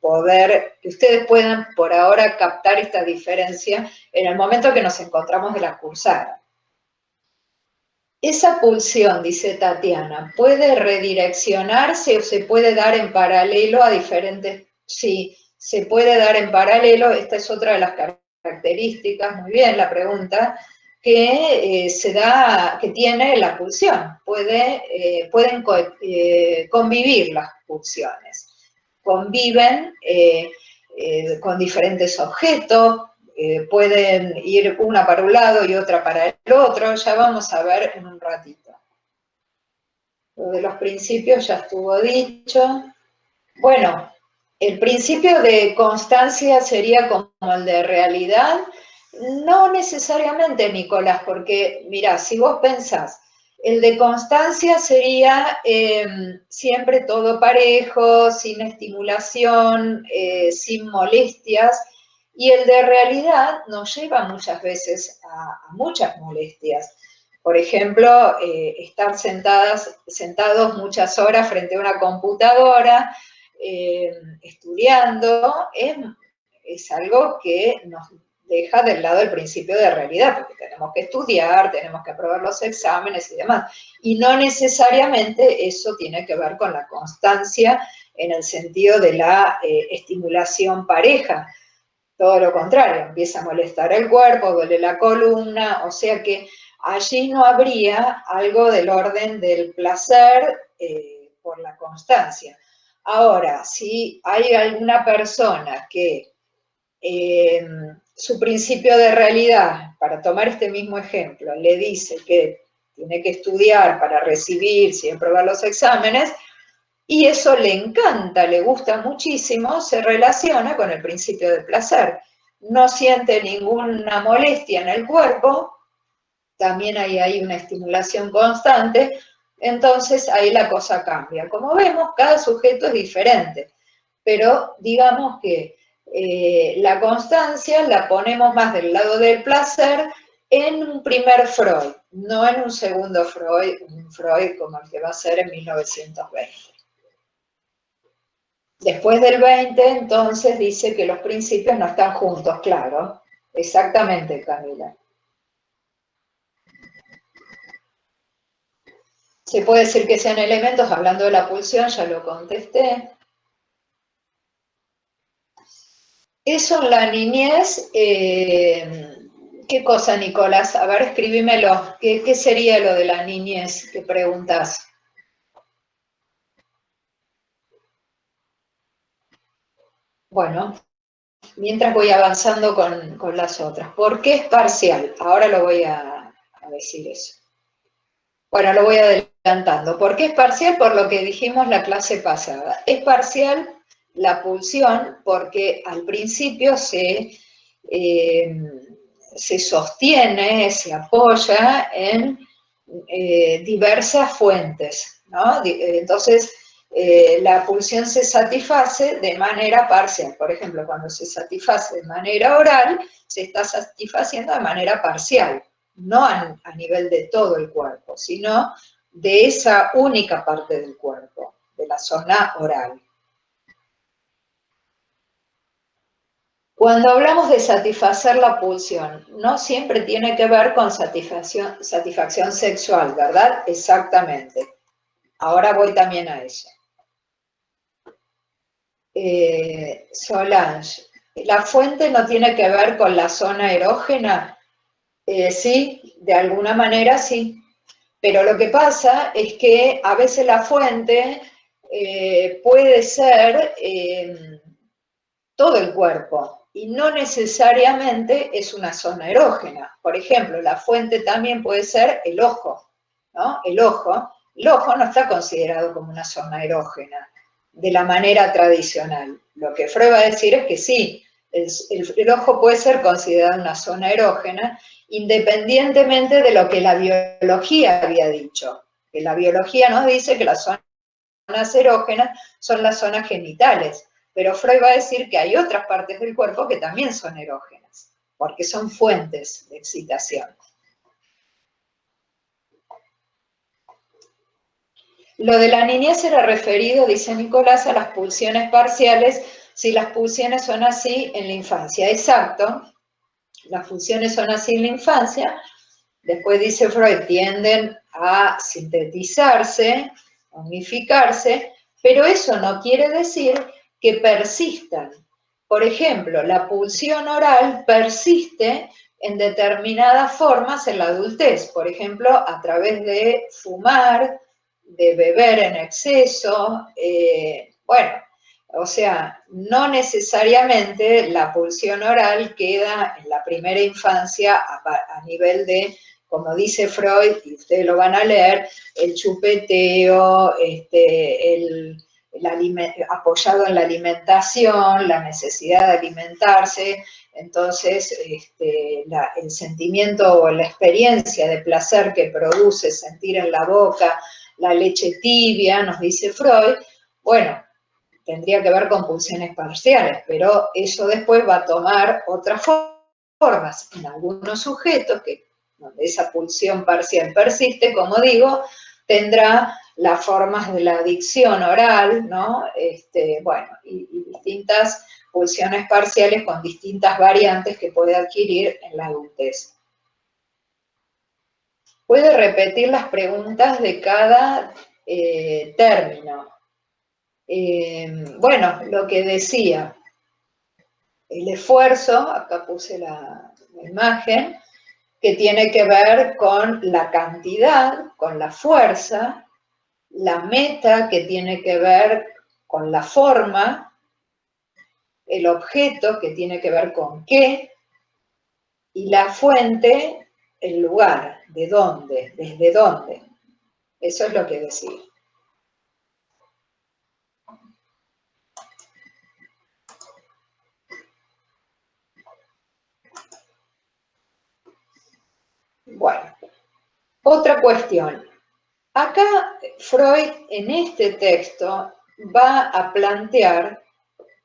poder, que ustedes puedan por ahora captar esta diferencia en el momento que nos encontramos de la cursada. Esa pulsión, dice Tatiana, ¿puede redireccionarse o se puede dar en paralelo a diferentes? Sí, se puede dar en paralelo, esta es otra de las características, muy bien la pregunta, que se da, que tiene la pulsión. Pueden convivir las pulsiones. Conviven con diferentes objetos, pueden ir una para un lado y otra para el otro, ya vamos a ver en un ratito. Lo de los principios ya estuvo dicho. Bueno, el principio de constancia sería como el de realidad. No necesariamente, Nicolás, porque mira, si vos pensás, el de constancia sería siempre todo parejo, sin estimulación, sin molestias, y el de realidad nos lleva muchas veces a muchas molestias. Por ejemplo, estar sentados muchas horas frente a una computadora, estudiando, es algo que nos deja del lado el principio de realidad, porque tenemos que estudiar, tenemos que aprobar los exámenes y demás. Y no necesariamente eso tiene que ver con la constancia en el sentido de la estimulación pareja. Todo lo contrario, empieza a molestar el cuerpo, duele la columna, o sea que allí no habría algo del orden del placer por la constancia. Ahora, si hay alguna persona que su principio de realidad, para tomar este mismo ejemplo, le dice que tiene que estudiar para recibirse y aprobar los exámenes, y eso le encanta, le gusta muchísimo, se relaciona con el principio del placer. No siente ninguna molestia en el cuerpo, también hay una estimulación constante, Entonces ahí la cosa cambia. Como vemos, cada sujeto es diferente, pero digamos que la constancia la ponemos más del lado del placer en un primer Freud, no en un segundo Freud, un Freud como el que va a ser en 1920. Después del 20, entonces, dice que los principios no están juntos, claro. Exactamente, Camila. Se puede decir que sean elementos, hablando de la pulsión, ya lo contesté. Eso en la niñez, ¿qué cosa, Nicolás? A ver, escribímelo. ¿Qué sería lo de la niñez que preguntas? Bueno, mientras voy avanzando con las otras. ¿Por qué es parcial? Ahora lo voy a decir eso. Bueno, lo voy adelantando. ¿Por qué es parcial? Por lo que dijimos la clase pasada. Es parcial la pulsión porque al principio se sostiene, se apoya en diversas fuentes, ¿no? Entonces, la pulsión se satisface de manera parcial. Por ejemplo, cuando se satisface de manera oral, se está satisfaciendo de manera parcial, no a nivel de todo el cuerpo, sino de esa única parte del cuerpo, de la zona oral. Cuando hablamos de satisfacer la pulsión, no siempre tiene que ver con satisfacción sexual, ¿verdad? Exactamente. Ahora voy también a eso. Solange, ¿la fuente no tiene que ver con la zona erógena? Sí, de alguna manera sí. Pero lo que pasa es que a veces la fuente puede ser todo el cuerpo y no necesariamente es una zona erógena. Por ejemplo, la fuente también puede ser el ojo, ¿no? El ojo no está considerado como una zona erógena de la manera tradicional. Lo que Freud va a decir es que sí, el ojo puede ser considerado una zona erógena independientemente de lo que la biología había dicho. Que la biología nos dice que las zonas erógenas son las zonas genitales, pero Freud va a decir que hay otras partes del cuerpo que también son erógenas, porque son fuentes de excitación. Lo de la niñez era referido, dice Nicolás, a las pulsiones parciales, si las pulsiones son así en la infancia. Exacto, las pulsiones son así en la infancia, después dice Freud, tienden a sintetizarse, a unificarse, pero eso no quiere decir que persistan. Por ejemplo, la pulsión oral persiste en determinadas formas en la adultez, por ejemplo, a través de fumar, de beber en exceso, bueno, o sea, no necesariamente la pulsión oral queda en la primera infancia a nivel de, como dice Freud, y ustedes lo van a leer, el chupeteo, apoyado en la alimentación, la necesidad de alimentarse. Entonces, el sentimiento o la experiencia de placer que produce sentir en la boca la leche tibia, nos dice Freud, bueno, tendría que ver con pulsiones parciales, pero eso después va a tomar otras formas en algunos sujetos que donde esa pulsión parcial persiste, como digo, tendrá las formas de la adicción oral, ¿no? Bueno, y distintas pulsiones parciales con distintas variantes que puede adquirir en la adultez. Puede repetir las preguntas de cada término. Bueno, lo que decía, el esfuerzo, acá puse la imagen, que tiene que ver con la cantidad, con la fuerza, la meta, que tiene que ver con la forma, el objeto, que tiene que ver con qué, y la fuente, el lugar, de dónde, desde dónde. Eso es lo que decía. Bueno, otra cuestión. Acá Freud en este texto va a plantear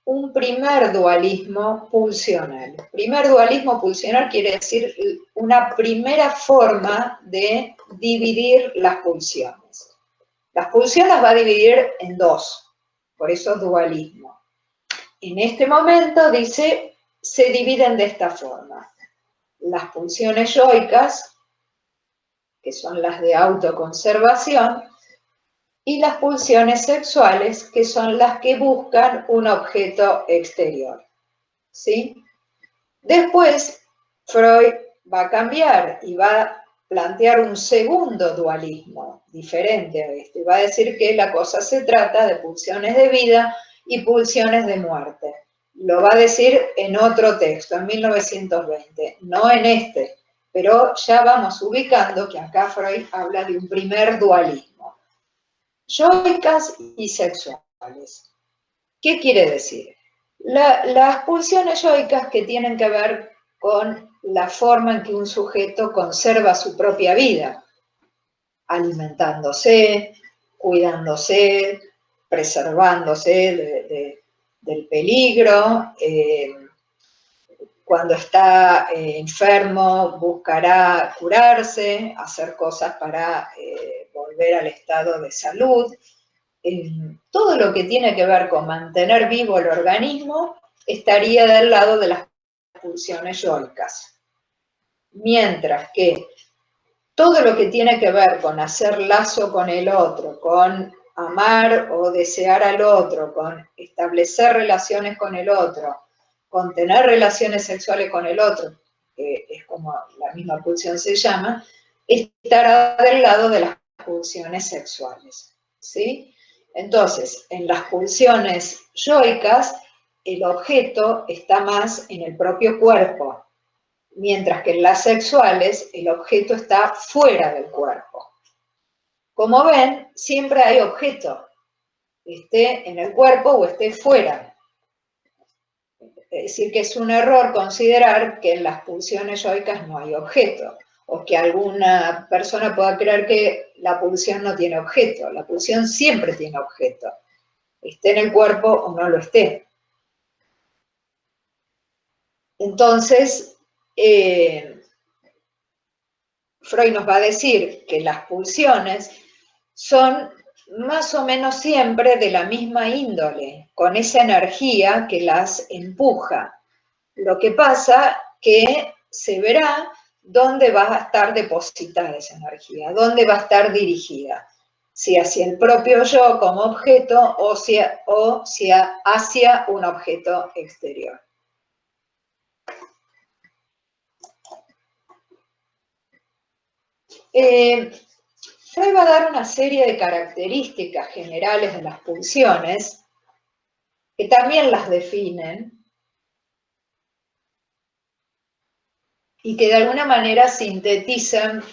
un primer dualismo pulsional. Primer dualismo pulsional quiere decir una primera forma de dividir las pulsiones. Las pulsiones las va a dividir en dos, por eso dualismo. En este momento, dice, se dividen de esta forma. Las pulsiones yoicas, que son las de autoconservación, y las pulsiones sexuales, que son las que buscan un objeto exterior. ¿Sí? Después, Freud va a cambiar y va a plantear un segundo dualismo diferente a este. Va a decir que la cosa se trata de pulsiones de vida y pulsiones de muerte. Lo va a decir en otro texto, en 1920, no en este, pero ya vamos ubicando que acá Freud habla de un primer dualismo. Yoicas y sexuales. ¿Qué quiere decir? Las pulsiones yoicas que tienen que ver con la forma en que un sujeto conserva su propia vida, alimentándose, cuidándose, preservándose del peligro, cuando está enfermo buscará curarse, hacer cosas para volver al estado de salud. Todo lo que tiene que ver con mantener vivo el organismo estaría del lado de las pulsiones yoicas. Mientras que todo lo que tiene que ver con hacer lazo con el otro, con amar o desear al otro, con establecer relaciones con el otro, con tener relaciones sexuales con el otro, que es como la misma pulsión se llama, estará del lado de las pulsiones sexuales, ¿sí? Entonces, en las pulsiones yoicas, el objeto está más en el propio cuerpo, mientras que en las sexuales el objeto está fuera del cuerpo. Como ven, siempre hay objeto, esté en el cuerpo o esté fuera. Es decir, que es un error considerar que en las pulsiones yoicas no hay objeto, o que alguna persona pueda creer que la pulsión no tiene objeto. La pulsión siempre tiene objeto, esté en el cuerpo o no lo esté. Entonces, Freud nos va a decir que las pulsiones son más o menos siempre de la misma índole, con esa energía que las empuja. Lo que pasa que se verá dónde va a estar depositada esa energía, dónde va a estar dirigida. Si hacia el propio yo como objeto o si hacia un objeto exterior. Freud va a dar una serie de características generales de las pulsiones que también las definen y que de alguna manera sintetizan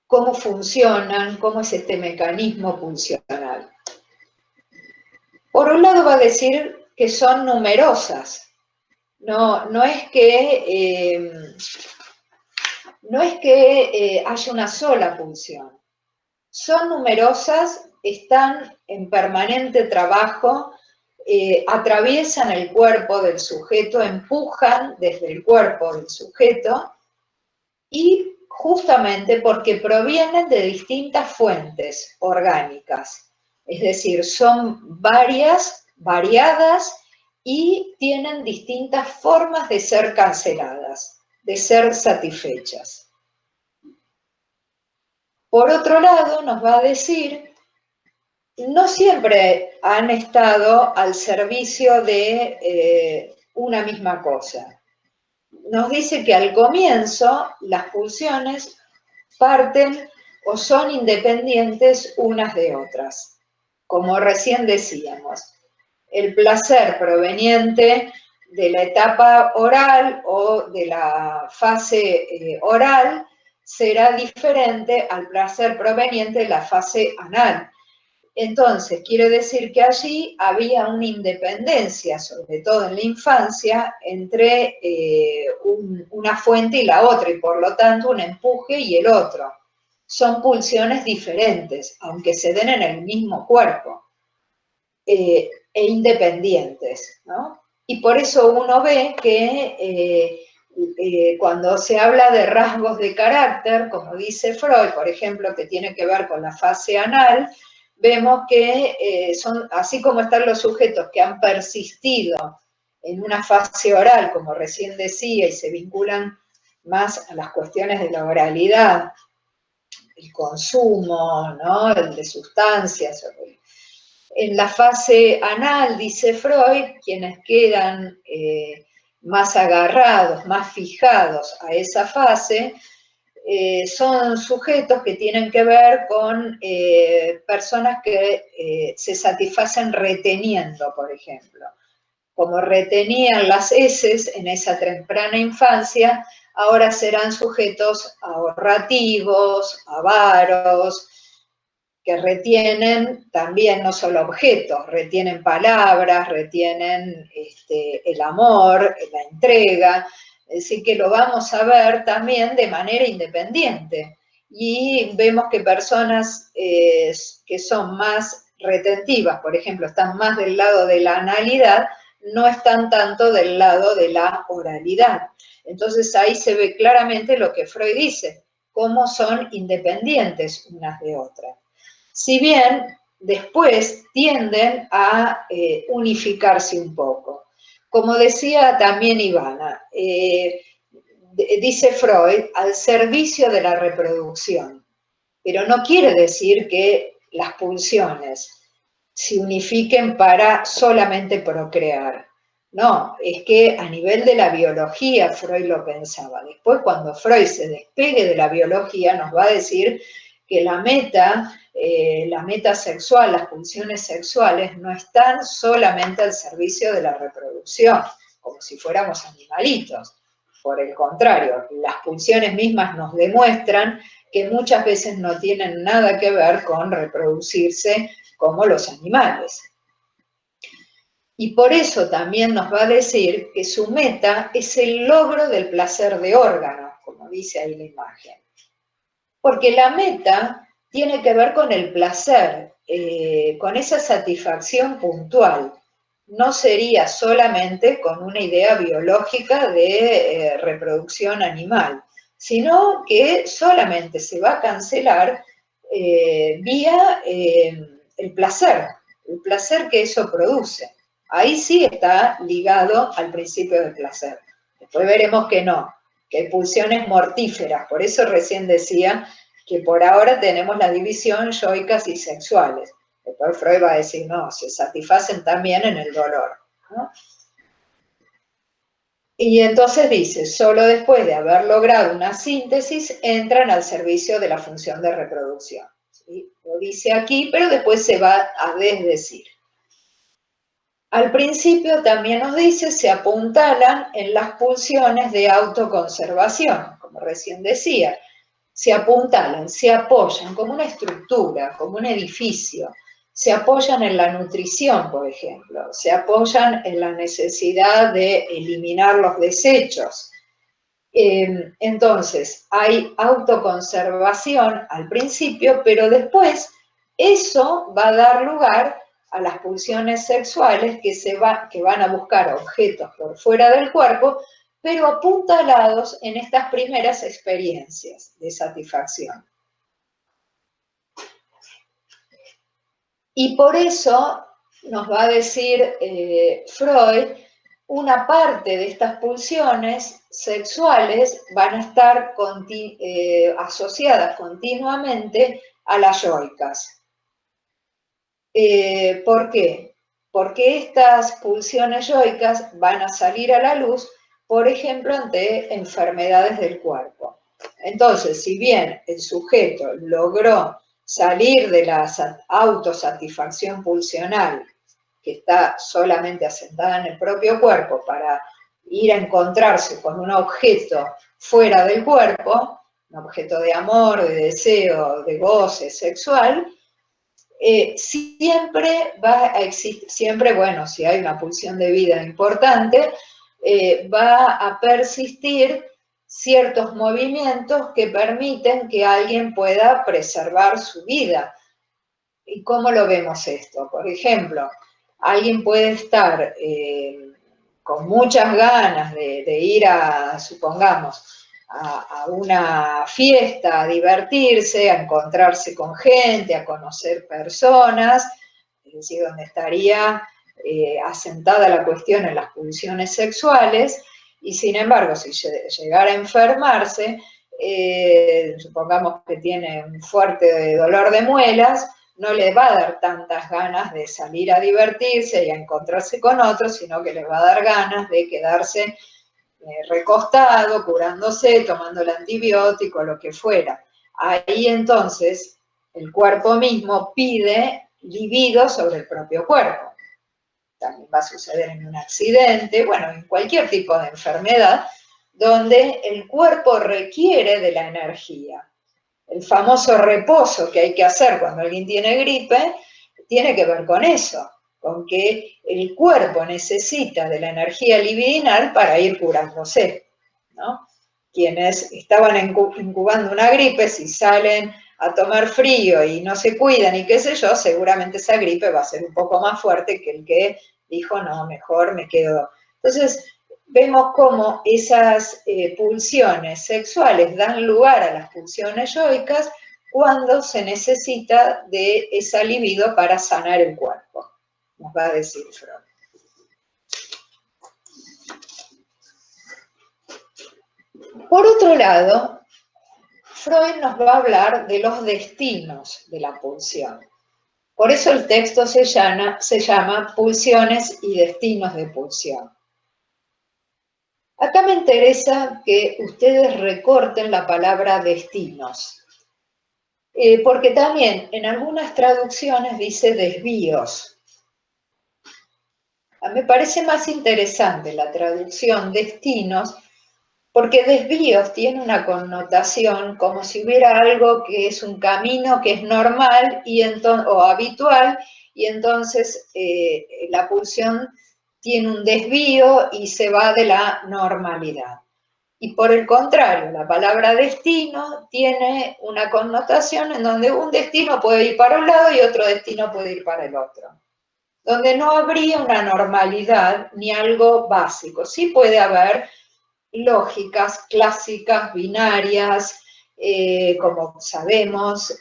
cómo funcionan, cómo es este mecanismo pulsional. Por un lado va a decir que son numerosas. No es que haya una sola pulsión. Son numerosas, están en permanente trabajo, atraviesan el cuerpo del sujeto, empujan desde el cuerpo del sujeto y justamente porque provienen de distintas fuentes orgánicas. Es decir, son variadas y tienen distintas formas de ser canceladas, de ser satisfechas. Por otro lado, nos va a decir, no siempre han estado al servicio de una misma cosa. Nos dice que al comienzo las pulsiones parten o son independientes unas de otras. Como recién decíamos, el placer proveniente de la etapa oral o de la fase oral será diferente al placer proveniente de la fase anal. Entonces, quiere decir que allí había una independencia, sobre todo en la infancia, entre una fuente y la otra, y por lo tanto un empuje y el otro. son pulsiones diferentes, aunque se den en el mismo cuerpo, e independientes, ¿no? Y por eso uno ve que cuando se habla de rasgos de carácter, como dice Freud, por ejemplo, que tiene que ver con la fase anal, vemos que son, así como están los sujetos que han persistido en una fase oral, como recién decía, y se vinculan más a las cuestiones de la oralidad, el consumo, ¿no? El de sustancias. En la fase anal, dice Freud, quienes quedan más agarrados, más fijados a esa fase, son sujetos que tienen que ver con personas que se satisfacen reteniendo, por ejemplo. Como retenían las heces en esa temprana infancia, ahora serán sujetos ahorrativos, avaros, que retienen también no solo objetos, retienen palabras, retienen el amor, la entrega, es decir, que lo vamos a ver también de manera independiente. Y vemos que personas que son más retentivas, por ejemplo, están más del lado de la analidad, no están tanto del lado de la oralidad. Entonces ahí se ve claramente lo que Freud dice, cómo son independientes unas de otras. Si bien después tienden a unificarse un poco. Como decía también Ivana, dice Freud, al servicio de la reproducción, pero no quiere decir que las pulsiones se unifiquen para solamente procrear. No, es que a nivel de la biología Freud lo pensaba. Después, cuando Freud se despegue de la biología, nos va a decir que la meta sexual, las pulsiones sexuales, no están solamente al servicio de la reproducción, como si fuéramos animalitos. Por el contrario, las pulsiones mismas nos demuestran que muchas veces no tienen nada que ver con reproducirse como los animales. Y por eso también nos va a decir que su meta es el logro del placer de órganos, como dice ahí la imagen. Porque la meta tiene que ver con el placer, con esa satisfacción puntual. No sería solamente con una idea biológica de reproducción animal, sino que solamente se va a cancelar vía el placer que eso produce. Ahí sí está ligado al principio del placer. Después veremos que no, que hay pulsiones mortíferas. Por eso recién decía que por ahora tenemos la división yoicas y sexuales. Después Freud va a decir, no, se satisfacen también en el dolor, ¿no? Y entonces dice, solo después de haber logrado una síntesis, entran al servicio de la función de reproducción. ¿Sí? Lo dice aquí, pero después se va a desdecir. Al principio también nos dice, se apuntalan en las pulsiones de autoconservación, como recién decía. Se apuntalan, se apoyan como una estructura, como un edificio. Se apoyan en la nutrición, por ejemplo. Se apoyan en la necesidad de eliminar los desechos. Entonces, hay autoconservación al principio, pero después eso va a dar lugar a las pulsiones sexuales que van a buscar objetos por fuera del cuerpo, pero apuntalados en estas primeras experiencias de satisfacción. Y por eso nos va a decir Freud, una parte de estas pulsiones sexuales van a estar asociadas continuamente a las yoicas. ¿Por qué? Porque estas pulsiones yoicas van a salir a la luz, por ejemplo, ante enfermedades del cuerpo. Entonces, si bien el sujeto logró salir de la autosatisfacción pulsional, que está solamente asentada en el propio cuerpo, para ir a encontrarse con un objeto fuera del cuerpo, un objeto de amor, de deseo, de goce sexual, siempre va a existir, bueno, si hay una pulsión de vida importante, va a persistir ciertos movimientos que permiten que alguien pueda preservar su vida. ¿Y cómo lo vemos esto? Por ejemplo, alguien puede estar con muchas ganas de ir a, supongamos, a una fiesta, a divertirse, a encontrarse con gente, a conocer personas, es decir, donde estaría asentada la cuestión en las pulsiones sexuales, y sin embargo, si llegara a enfermarse, supongamos que tiene un fuerte dolor de muelas, no le va a dar tantas ganas de salir a divertirse y a encontrarse con otros, sino que le va a dar ganas de quedarse recostado, curándose, tomando el antibiótico, lo que fuera. Ahí entonces el cuerpo mismo pide libido sobre el propio cuerpo. También va a suceder en un accidente, bueno, en cualquier tipo de enfermedad, donde el cuerpo requiere de la energía. El famoso reposo que hay que hacer cuando alguien tiene gripe tiene que ver con eso, con que el cuerpo necesita de la energía libidinal para ir curándose, ¿no? Quienes estaban incubando una gripe, si salen a tomar frío y no se cuidan y qué sé yo, seguramente esa gripe va a ser un poco más fuerte que el que dijo, no, mejor me quedo. Entonces, vemos cómo esas pulsiones sexuales dan lugar a las pulsiones yoicas cuando se necesita de esa libido para sanar el cuerpo, nos va a decir Freud. Por otro lado, Freud nos va a hablar de los destinos de la pulsión. Por eso el texto se llama Pulsiones y destinos de pulsión. Acá me interesa que ustedes recorten la palabra destinos, porque también en algunas traducciones dice desvíos. Me parece más interesante la traducción destinos, porque desvíos tiene una connotación como si hubiera algo que es un camino que es normal o habitual, y entonces la pulsión tiene un desvío y se va de la normalidad. Y por el contrario, la palabra destino tiene una connotación en donde un destino puede ir para un lado y otro destino puede ir para el otro. Donde no habría una normalidad ni algo básico. Sí puede haber lógicas clásicas, binarias, como sabemos,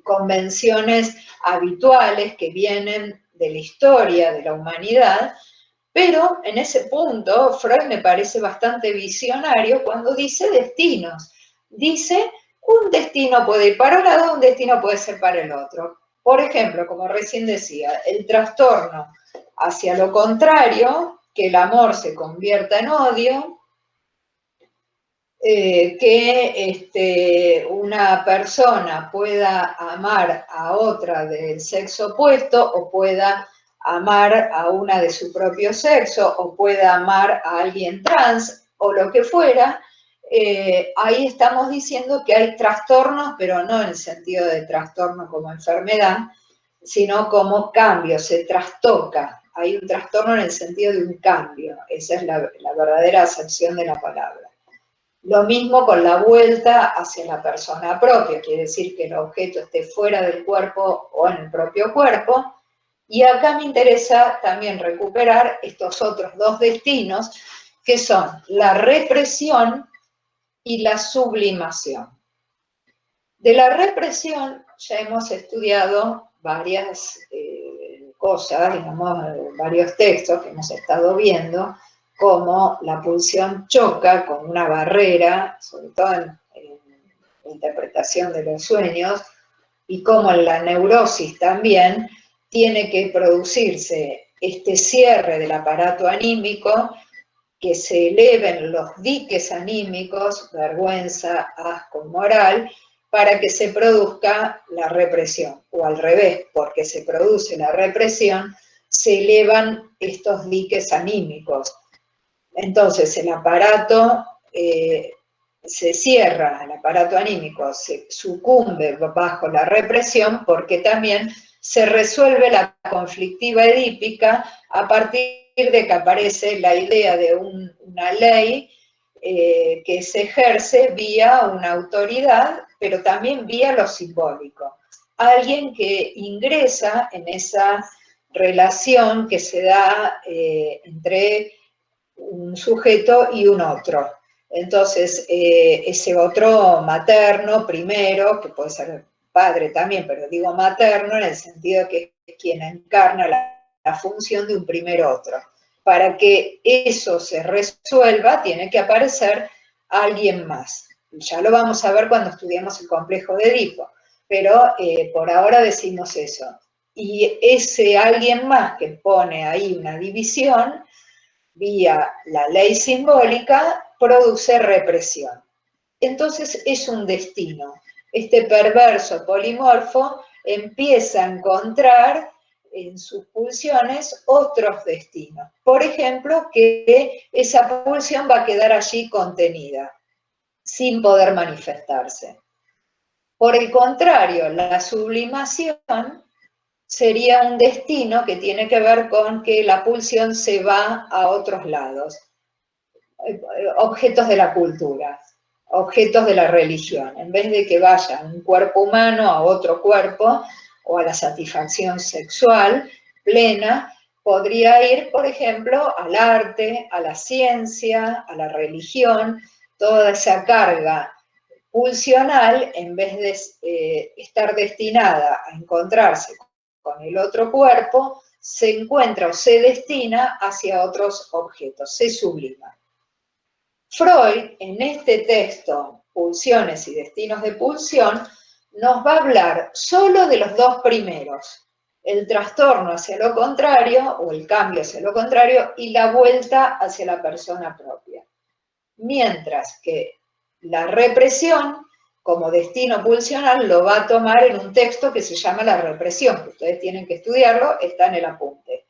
convenciones habituales que vienen de la historia de la humanidad, pero en ese punto Freud me parece bastante visionario cuando dice destinos. Dice, un destino puede ir para un lado, un destino puede ser para el otro. Por ejemplo, como recién decía, el trastorno hacia lo contrario, que el amor se convierta en odio, que una persona pueda amar a otra del sexo opuesto o pueda amar a una de su propio sexo o pueda amar a alguien trans o lo que fuera, ahí estamos diciendo que hay trastornos, pero no en el sentido de trastorno como enfermedad, sino como cambio, se trastoca. Hay un trastorno en el sentido de un cambio, esa es la verdadera acepción de la palabra. Lo mismo con la vuelta hacia la persona propia, quiere decir que el objeto esté fuera del cuerpo o en el propio cuerpo. Y acá me interesa también recuperar estos otros dos destinos, que son la represión y la sublimación. De la represión ya hemos estudiado varias cosas, digamos, varios textos que hemos estado viendo, como la pulsión choca con una barrera, sobre todo en la interpretación de los sueños, y como en la neurosis también tiene que producirse este cierre del aparato anímico, que se eleven los diques anímicos, vergüenza, asco, moral, para que se produzca la represión, o al revés, porque se produce la represión, se elevan estos diques anímicos. Entonces el aparato se cierra, el aparato anímico se sucumbe bajo la represión porque también se resuelve la conflictiva edípica a partir de que aparece la idea de una ley que se ejerce vía una autoridad, pero también vía lo simbólico. Alguien que ingresa en esa relación que se da entre un sujeto y un otro. Entonces, ese otro materno primero, que puede ser padre también, pero digo materno en el sentido que es quien encarna la función de un primer otro. Para que eso se resuelva, tiene que aparecer alguien más. Ya lo vamos a ver cuando estudiemos el complejo de Edipo, pero por ahora decimos eso. Y ese alguien más que pone ahí una división, vía la ley simbólica, produce represión. Entonces es un destino. Este perverso polimorfo empieza a encontrar en sus pulsiones otros destinos. Por ejemplo, que esa pulsión va a quedar allí contenida, sin poder manifestarse. Por el contrario, la sublimación sería un destino que tiene que ver con que la pulsión se va a otros lados, objetos de la cultura, objetos de la religión. En vez de que vaya un cuerpo humano a otro cuerpo o a la satisfacción sexual plena, podría ir, por ejemplo, al arte, a la ciencia, a la religión, toda esa carga pulsional, en vez de estar destinada a encontrarse con el otro cuerpo, se encuentra o se destina hacia otros objetos, se sublima. Freud, en este texto, Pulsiones y Destinos de Pulsión, nos va a hablar solo de los dos primeros, el trastorno hacia lo contrario, o el cambio hacia lo contrario, y la vuelta hacia la persona propia. Mientras que la represión, como destino pulsional, lo va a tomar en un texto que se llama La represión, que ustedes tienen que estudiarlo, está en el apunte.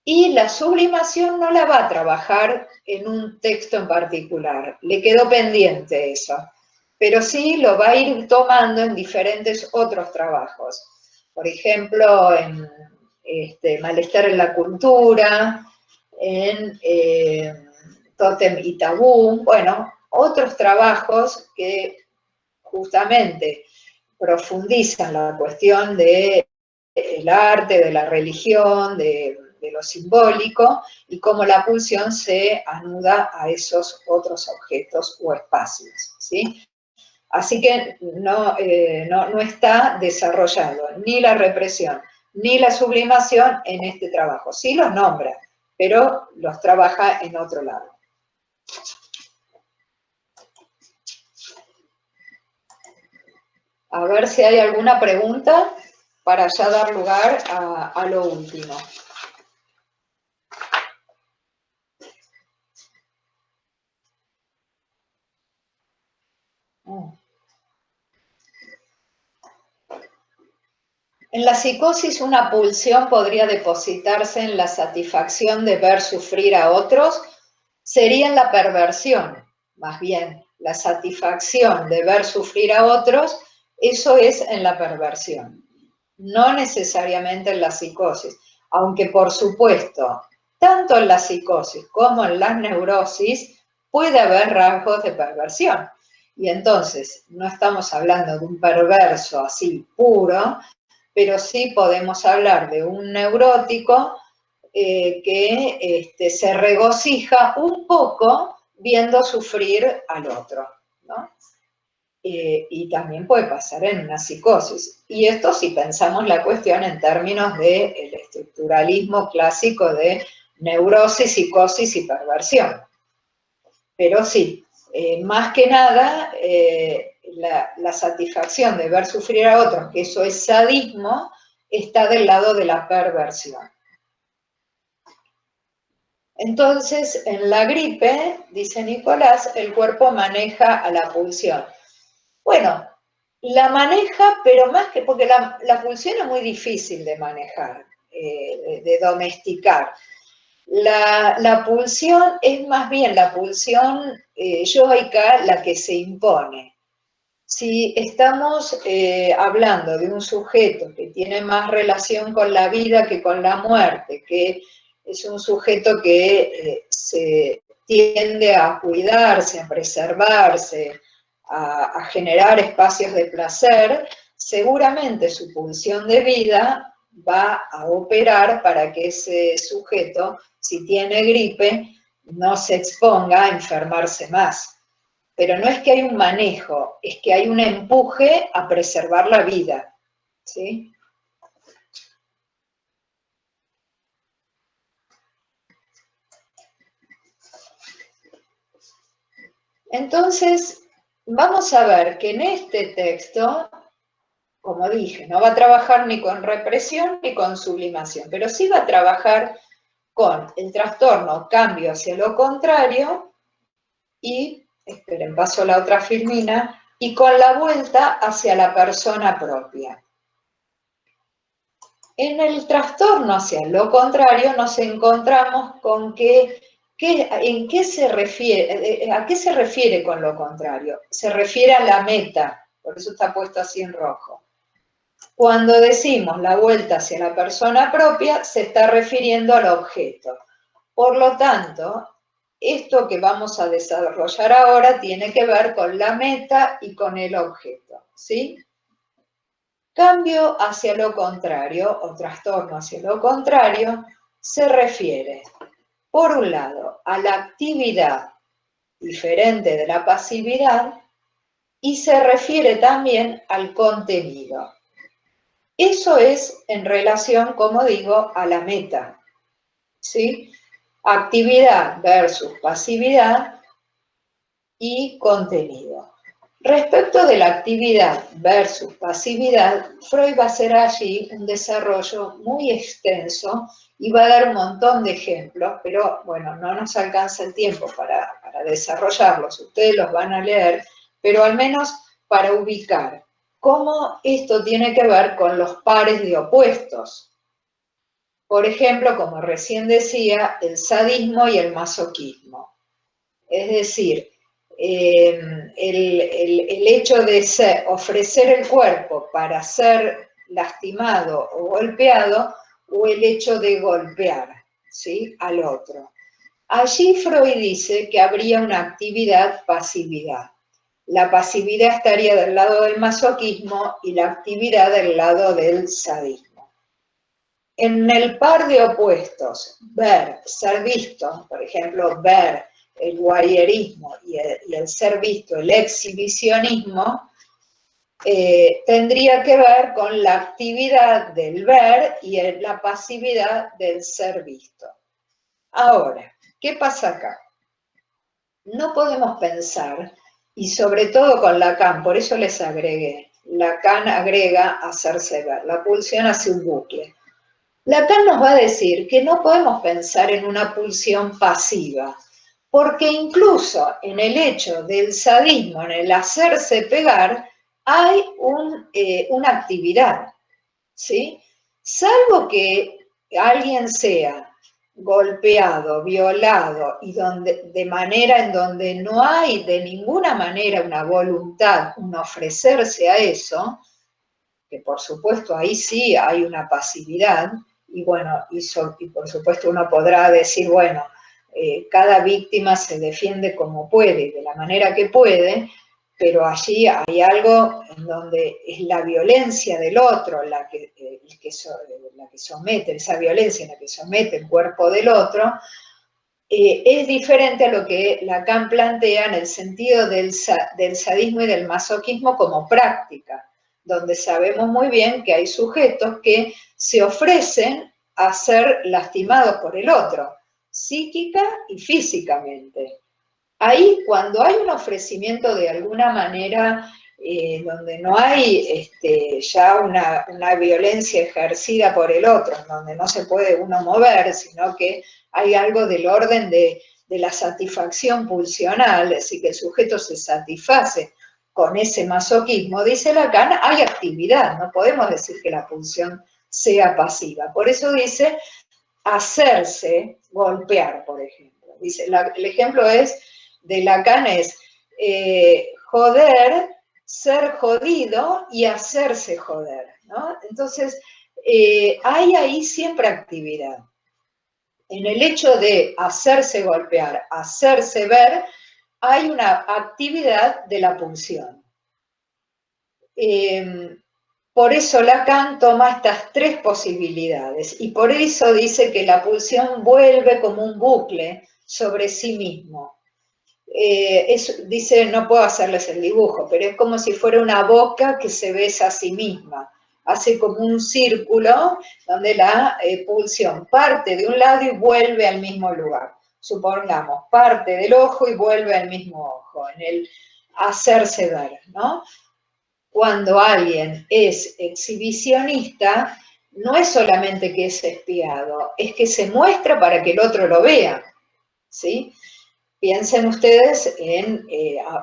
Y la sublimación no la va a trabajar en un texto en particular, le quedó pendiente eso, pero sí lo va a ir tomando en diferentes otros trabajos. Por ejemplo, en Malestar en la cultura, en Tótem y Tabú, bueno, otros trabajos que justamente profundizan la cuestión del arte, de la religión, de lo simbólico, y cómo la pulsión se anuda a esos otros objetos o espacios, ¿sí? Así que no está desarrollado ni la represión ni la sublimación en este trabajo. Sí los nombra, pero los trabaja en otro lado. A ver si hay alguna pregunta para ya dar lugar a lo último. En la psicosis, una pulsión podría depositarse en la satisfacción de ver sufrir a otros, sería en la perversión, más bien, la satisfacción de ver sufrir a otros, eso es en la perversión, no necesariamente en la psicosis, aunque por supuesto, tanto en la psicosis como en las neurosis puede haber rasgos de perversión. Y entonces, no estamos hablando de un perverso así puro, pero sí podemos hablar de un neurótico que se regocija un poco viendo sufrir al otro, ¿no? Y también puede pasar en una psicosis. Y esto si pensamos la cuestión en términos del estructuralismo clásico de neurosis, psicosis y perversión. Pero sí, más que nada, la satisfacción de ver sufrir a otros, que eso es sadismo, está del lado de la perversión. Entonces, en la gripe, dice Nicolás, el cuerpo maneja a la pulsión. Bueno, la maneja, pero más que, porque la pulsión es muy difícil de manejar, de domesticar. La pulsión es más bien la pulsión yoica la que se impone. Si estamos hablando de un sujeto que tiene más relación con la vida que con la muerte, que es un sujeto que se tiende a cuidarse, a preservarse, a generar espacios de placer, seguramente su pulsión de vida va a operar para que ese sujeto, si tiene gripe, no se exponga a enfermarse más. Pero no es que hay un manejo, es que hay un empuje a preservar la vida, ¿sí? Entonces, vamos a ver que en este texto, como dije, no va a trabajar ni con represión ni con sublimación, pero sí va a trabajar con el trastorno cambio hacia lo contrario y, esperen, paso la otra filmina, y con la vuelta hacia la persona propia. En el trastorno hacia lo contrario nos encontramos con que, ¿en qué se refiere, ¿a qué se refiere con lo contrario? Se refiere a la meta, por eso está puesto así en rojo. Cuando decimos la vuelta hacia la persona propia, se está refiriendo al objeto. Por lo tanto, esto que vamos a desarrollar ahora tiene que ver con la meta y con el objeto, ¿sí? Cambio hacia lo contrario, o trastorno hacia lo contrario, se refiere, por un lado, a la actividad diferente de la pasividad y se refiere también al contenido. Eso es en relación, como digo, a la meta, ¿sí? Actividad versus pasividad y contenido. Respecto de la actividad versus pasividad, Freud va a hacer allí un desarrollo muy extenso y va a dar un montón de ejemplos, pero bueno, no nos alcanza el tiempo para desarrollarlos, ustedes los van a leer, pero al menos para ubicar cómo esto tiene que ver con los pares de opuestos. Por ejemplo, como recién decía, el sadismo y el masoquismo. Es decir, el hecho de ofrecer el cuerpo para ser lastimado o golpeado, o el hecho de golpear, ¿sí?, al otro. Allí Freud dice que habría una actividad-pasividad. La pasividad estaría del lado del masoquismo y la actividad del lado del sadismo. En el par de opuestos, ver, ser visto, por ejemplo, ver el voyerismo y el ser visto, el exhibicionismo, tendría que ver con la actividad del ver y la pasividad del ser visto. Ahora, ¿qué pasa acá? No podemos pensar, y sobre todo con Lacan, por eso les agregué, Lacan agrega hacerse ver, la pulsión hace un bucle. Lacan nos va a decir que no podemos pensar en una pulsión pasiva, porque incluso en el hecho del sadismo, en el hacerse pegar, hay una actividad, ¿sí? Salvo que alguien sea golpeado, violado, y de manera en donde no hay de ninguna manera una voluntad, un ofrecerse a eso, que por supuesto ahí sí hay una pasividad, y bueno, y por supuesto uno podrá decir, bueno, cada víctima se defiende como puede, de la manera que puede, pero allí hay algo en donde es la violencia del otro la que somete, esa violencia en la que somete el cuerpo del otro, es diferente a lo que Lacan plantea en el sentido del sadismo y del masoquismo como práctica, donde sabemos muy bien que hay sujetos que se ofrecen a ser lastimados por el otro, psíquica y físicamente. Ahí, cuando hay un ofrecimiento de alguna manera, donde no hay ya una violencia ejercida por el otro, donde no se puede uno mover, sino que hay algo del orden de la satisfacción pulsional, es decir, que el sujeto se satisface con ese masoquismo, dice Lacan, hay actividad, no podemos decir que la pulsión sea pasiva. Por eso dice hacerse golpear, por ejemplo. Dice, el ejemplo de Lacan es joder, ser jodido y hacerse joder, ¿no? Entonces, hay ahí siempre actividad. En el hecho de hacerse golpear, hacerse ver, hay una actividad de la pulsión. Por eso Lacan toma estas tres posibilidades y por eso dice que la pulsión vuelve como un bucle sobre sí mismo. Dice, no puedo hacerles el dibujo, pero es como si fuera una boca que se besa a sí misma. Hace como un círculo donde la pulsión parte de un lado y vuelve al mismo lugar. Supongamos, parte del ojo y vuelve al mismo ojo, en el hacerse ver, ¿no? Cuando alguien es exhibicionista, no es solamente que es espiado, es que se muestra para que el otro lo vea, ¿sí? Piensen ustedes en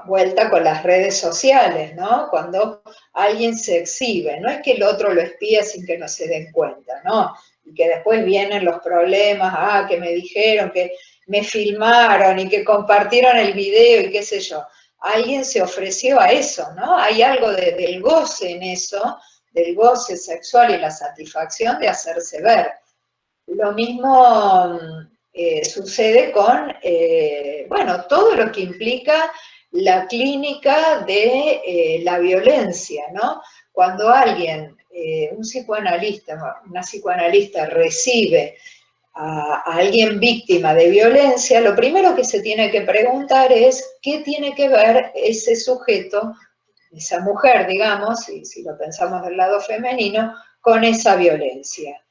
vuelta con las redes sociales, ¿no? Cuando alguien se exhibe, no es que el otro lo espía sin que no se den cuenta, ¿no? Y que después vienen los problemas, que me dijeron, que me filmaron y que compartieron el video y qué sé yo. Alguien se ofreció a eso, ¿no? Hay algo del goce en eso, del goce sexual y la satisfacción de hacerse ver. Lo mismo sucede con, bueno, todo lo que implica la clínica de la violencia, ¿no? Cuando alguien, un psicoanalista, una psicoanalista recibe a alguien víctima de violencia, lo primero que se tiene que preguntar es qué tiene que ver ese sujeto, esa mujer, digamos, si lo pensamos del lado femenino, con esa violencia.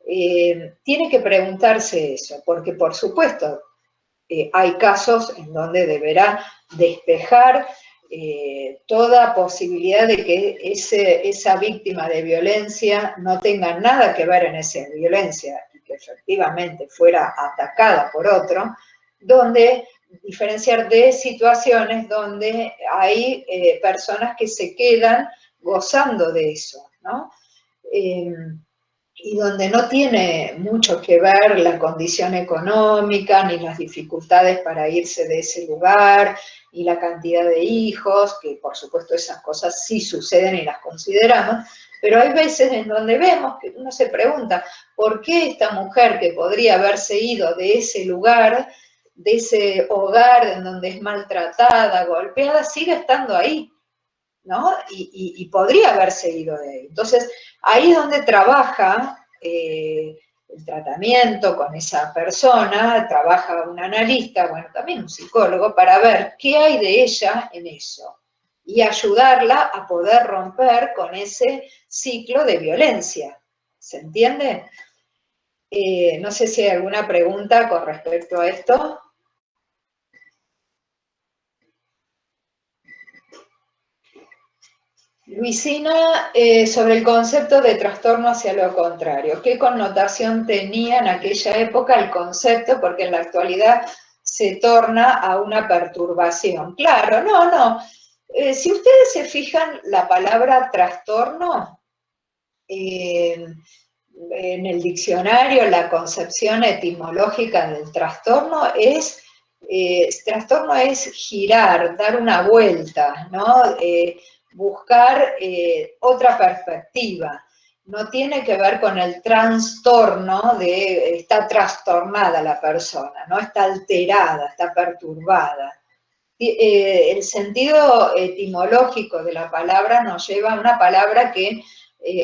Tiene que preguntarse eso, porque por supuesto hay casos en donde deberá despejar toda posibilidad de que esa víctima de violencia no tenga nada que ver en esa violencia y que efectivamente fuera atacada por otro, donde diferenciar de situaciones donde hay personas que se quedan gozando de eso, ¿no? Y donde no tiene mucho que ver la condición económica, ni las dificultades para irse de ese lugar, ni la cantidad de hijos, que por supuesto esas cosas sí suceden y las consideramos, pero hay veces en donde vemos que uno se pregunta, ¿por qué esta mujer que podría haberse ido de ese lugar, de ese hogar en donde es maltratada, golpeada, sigue estando ahí? ¿No? Y podría haberse ido de ahí. Entonces, ahí es donde trabaja el tratamiento con esa persona, trabaja un analista, bueno, también un psicólogo, para ver qué hay de ella en eso y ayudarla a poder romper con ese ciclo de violencia. ¿Se entiende? No sé si hay alguna pregunta con respecto a esto. Luisina, sobre el concepto de trastorno hacia lo contrario, ¿qué connotación tenía en aquella época el concepto? Porque en la actualidad se torna a una perturbación. Claro, no. Si ustedes se fijan, la palabra trastorno, en el diccionario, la concepción etimológica del trastorno es girar, dar una vuelta, ¿no? Buscar otra perspectiva. No tiene que ver con el trastorno de está trastornada la persona, no está alterada, está perturbada. El sentido etimológico de la palabra nos lleva a una palabra que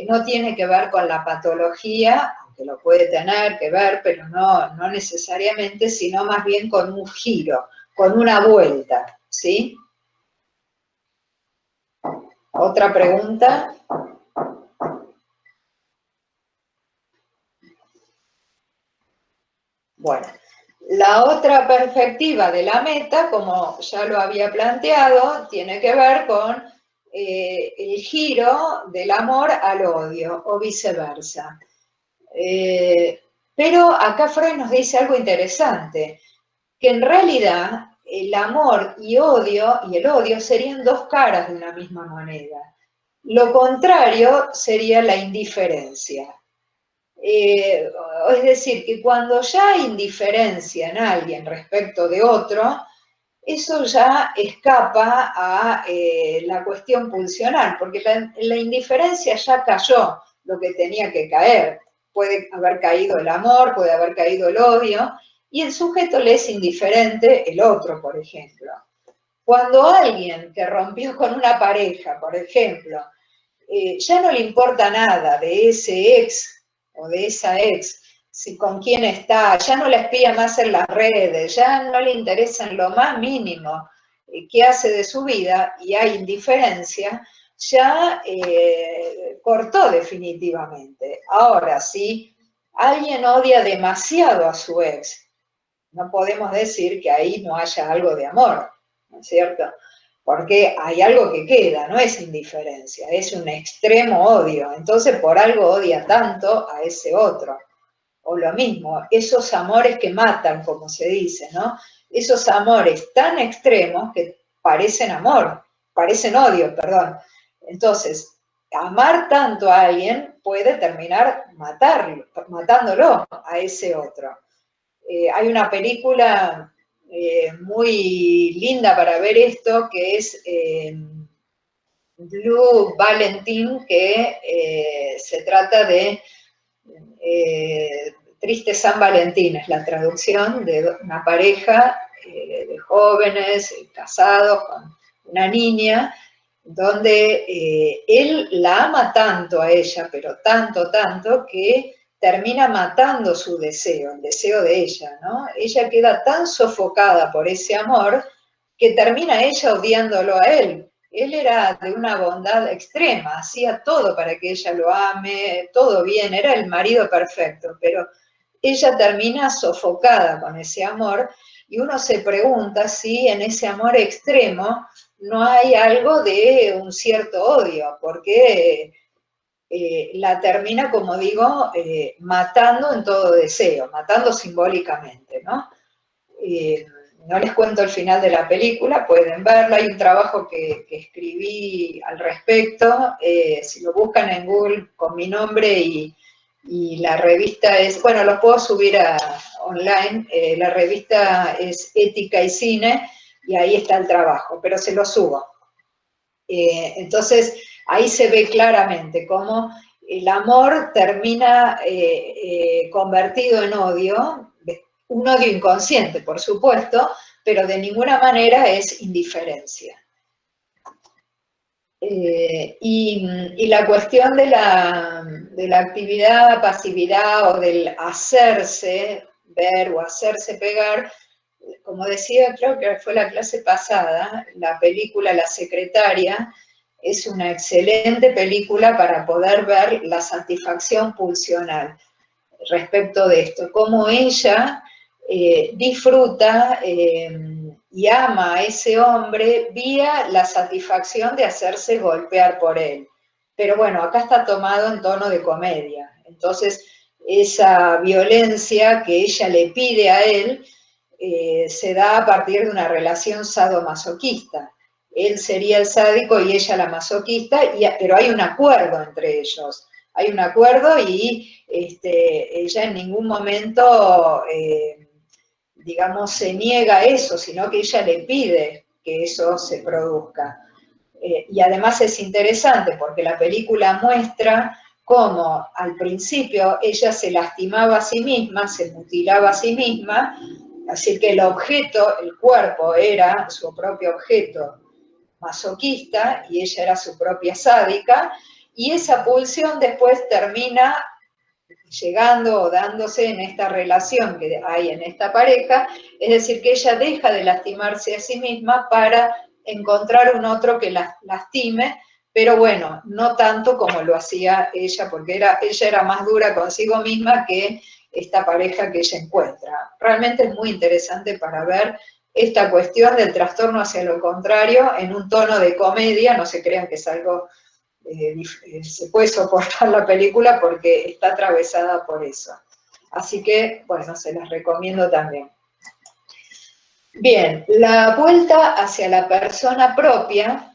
no tiene que ver con la patología, aunque lo puede tener que ver, pero no necesariamente, sino más bien con un giro, con una vuelta, ¿sí? ¿Otra pregunta? Bueno, la otra perspectiva de la meta, como ya lo había planteado, tiene que ver con el giro del amor al odio o viceversa. Pero acá Freud nos dice algo interesante, que en realidad el amor y el odio serían dos caras de una misma moneda. Lo contrario sería la indiferencia. Es decir, que cuando ya hay indiferencia en alguien respecto de otro, eso ya escapa a la cuestión pulsional, porque la indiferencia ya cayó lo que tenía que caer. puede haber caído el amor, puede haber caído el odio, y el sujeto le es indiferente el otro, por ejemplo. Cuando alguien que rompió con una pareja, por ejemplo, ya no le importa nada de ese ex o de esa ex, si con quién está, ya no la espía más en las redes, ya no le interesa en lo más mínimo qué hace de su vida y hay indiferencia, ya cortó definitivamente. Ahora, si alguien odia demasiado a su ex, no podemos decir que ahí no haya algo de amor, ¿no es cierto? Porque hay algo que queda, no es indiferencia, es un extremo odio. Entonces, por algo odia tanto a ese otro. O lo mismo, esos amores que matan, como se dice, ¿no? Esos amores tan extremos que parecen amor, parecen odio, perdón. Entonces, amar tanto a alguien puede terminar matándolo a ese otro. Hay una película muy linda para ver esto, que es Blue Valentine, que se trata de Triste San Valentín, es la traducción de una pareja de jóvenes casados con una niña, donde él la ama tanto a ella, pero tanto, tanto, que termina matando su deseo, el deseo de ella, ¿no? Ella queda tan sofocada por ese amor que termina ella odiándolo a él. Él era de una bondad extrema, hacía todo para que ella lo ame, todo bien, era el marido perfecto, pero ella termina sofocada con ese amor y uno se pregunta si en ese amor extremo no hay algo de un cierto odio, porque la termina, como digo, matando en todo deseo, matando simbólicamente, ¿no? No les cuento el final de la película, pueden verla, hay un trabajo que escribí al respecto, si lo buscan en Google con mi nombre y la revista es, bueno, lo puedo subir online, la revista es Ética y Cine, y ahí está el trabajo, pero se lo subo. Entonces, ahí se ve claramente cómo el amor termina convertido en odio, un odio inconsciente, por supuesto, pero de ninguna manera es indiferencia. Y la cuestión de la actividad, pasividad o del hacerse ver o hacerse pegar, como decía, creo que fue la clase pasada, la película La Secretaria es una excelente película para poder ver la satisfacción pulsional respecto de esto, cómo ella disfruta y ama a ese hombre vía la satisfacción de hacerse golpear por él. Pero bueno, acá está tomado en tono de comedia. Entonces, esa violencia que ella le pide a él se da a partir de una relación sadomasoquista. Él sería el sádico y ella la masoquista, pero hay un acuerdo entre ellos. Hay un acuerdo y ella en ningún momento, digamos, se niega a eso, sino que ella le pide que eso se produzca. Y además es interesante porque la película muestra cómo al principio ella se lastimaba a sí misma, se mutilaba a sí misma, así que el objeto, el cuerpo, era su propio objeto masoquista y ella era su propia sádica, y esa pulsión después termina llegando o dándose en esta relación que hay en esta pareja, es decir, que ella deja de lastimarse a sí misma para encontrar un otro que la lastime, pero bueno, no tanto como lo hacía ella, porque ella era más dura consigo misma que esta pareja que ella encuentra. Realmente es muy interesante para ver esta cuestión del trastorno hacia lo contrario en un tono de comedia, no se crean que es algo se puede soportar la película porque está atravesada por eso. Así que, bueno, se las recomiendo también. Bien, la vuelta hacia la persona propia,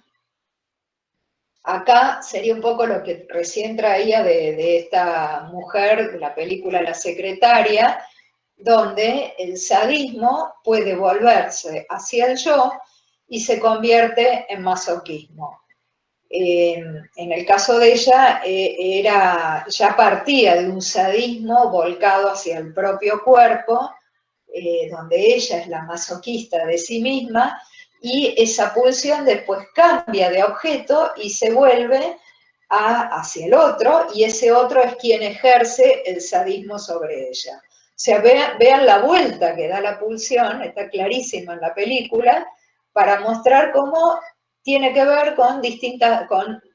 acá sería un poco lo que recién traía de esta mujer de la película La Secretaria, donde el sadismo puede volverse hacia el yo y se convierte en masoquismo. En el caso de ella, ya partía de un sadismo volcado hacia el propio cuerpo, donde ella es la masoquista de sí misma, y esa pulsión después cambia de objeto y se vuelve hacia el otro, y ese otro es quien ejerce el sadismo sobre ella. O sea, vean la vuelta que da la pulsión, está clarísima en la película, para mostrar cómo tiene que ver con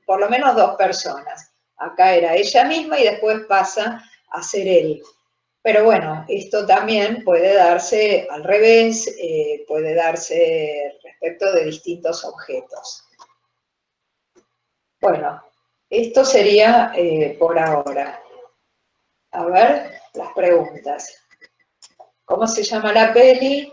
por lo menos dos personas. Acá era ella misma y después pasa a ser él. Pero bueno, esto también puede darse al revés, puede darse respecto de distintos objetos. Bueno, esto sería por ahora. A ver, las preguntas. ¿Cómo se llama la peli?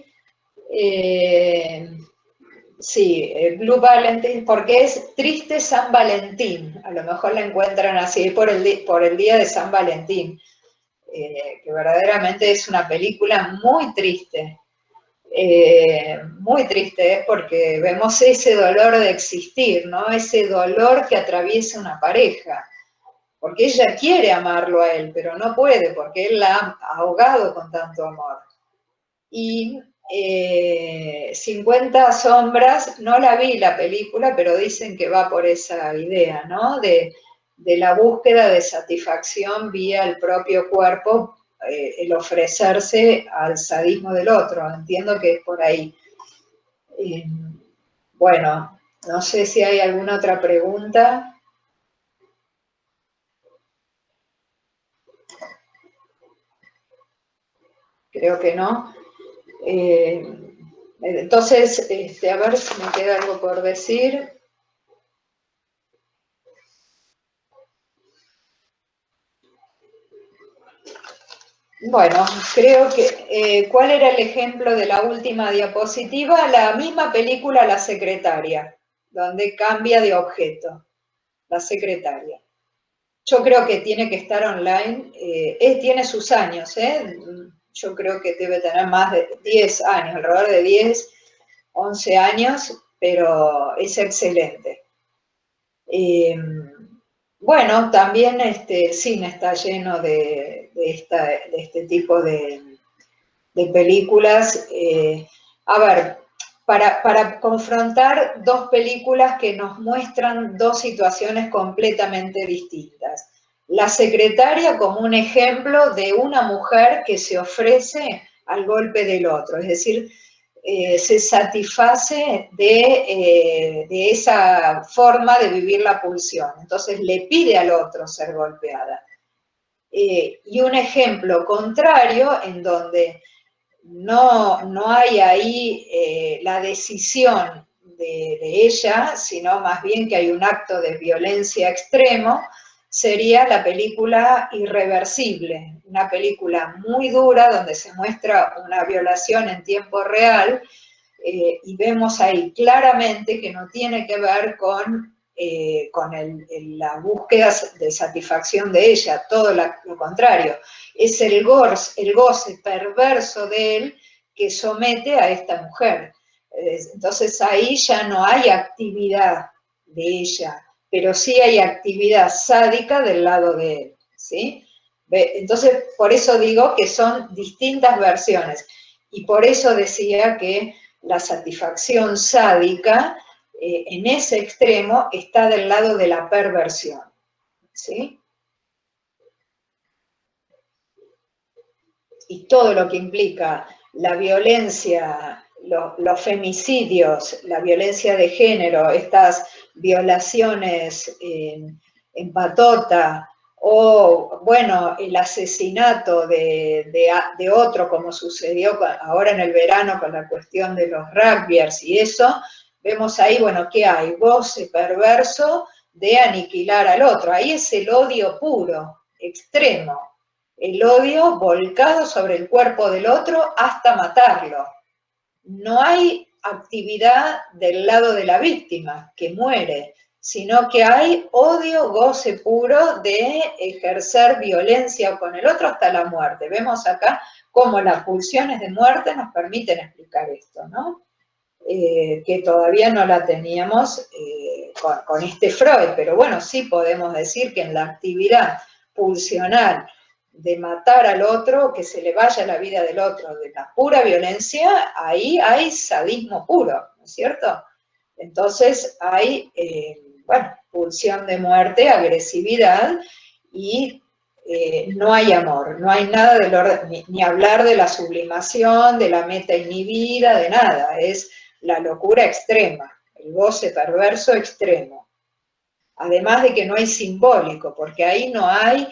Sí, Blue Valentine, porque es Triste San Valentín. A lo mejor la encuentran así por el día de San Valentín. Que verdaderamente es una película muy triste, porque vemos ese dolor de existir, ¿no? Ese dolor que atraviesa una pareja, porque ella quiere amarlo a él, pero no puede, porque él la ha ahogado con tanto amor. Y 50 sombras, no la vi la película, pero dicen que va por esa idea, ¿no? De la búsqueda de satisfacción vía el propio cuerpo, el ofrecerse al sadismo del otro. Entiendo que es por ahí. Eh, bueno, no sé si hay alguna otra pregunta. Creo que no. Entonces, a ver si me queda algo por decir. Bueno, creo que, ¿cuál era el ejemplo de la última diapositiva? La misma película La Secretaria, donde cambia de objeto, La Secretaria. Yo creo que tiene que estar online, tiene sus años, yo creo que debe tener más de 10 años, alrededor de 10, 11 años, pero es excelente. Bueno, también este cine está lleno de este tipo de películas. A ver, para confrontar dos películas que nos muestran dos situaciones completamente distintas. La secretaria como un ejemplo de una mujer que se ofrece al golpe del otro, es decir, se satisface de esa forma de vivir la pulsión. Entonces le pide al otro ser golpeada. Y un ejemplo contrario en donde no hay ahí la decisión de ella, sino más bien que hay un acto de violencia extremo, sería la película Irreversible, una película muy dura donde se muestra una violación en tiempo real, y vemos ahí claramente que no tiene que ver con la búsqueda de satisfacción de ella, todo lo contrario, es el goce perverso de él que somete a esta mujer. Entonces ahí ya no hay actividad de ella, pero sí hay actividad sádica del lado de él, ¿sí? Entonces, por eso digo que son distintas versiones, y por eso decía que la satisfacción sádica, en ese extremo, está del lado de la perversión, ¿sí? Y todo lo que implica la violencia, los femicidios, la violencia de género, estas violaciones en patota, o, bueno, el asesinato de otro, como sucedió ahora en el verano con la cuestión de los rugbyers y eso, vemos ahí, bueno, ¿qué hay? Goce perverso de aniquilar al otro. Ahí es el odio puro, extremo. El odio volcado sobre el cuerpo del otro hasta matarlo. No hay actividad del lado de la víctima que muere, sino que hay odio, goce puro de ejercer violencia con el otro hasta la muerte. Vemos acá cómo las pulsiones de muerte nos permiten explicar esto, ¿no? Que todavía no la teníamos con este Freud, pero bueno, sí podemos decir que en la actividad pulsional de matar al otro, que se le vaya la vida del otro, de la pura violencia, ahí hay sadismo puro, ¿no es cierto? Entonces hay, bueno, pulsión de muerte, agresividad y no hay amor, no hay nada del orden, ni hablar de la sublimación, de la meta inhibida, de nada, es la locura extrema, el goce perverso extremo. Además de que no hay simbólico, porque ahí no hay,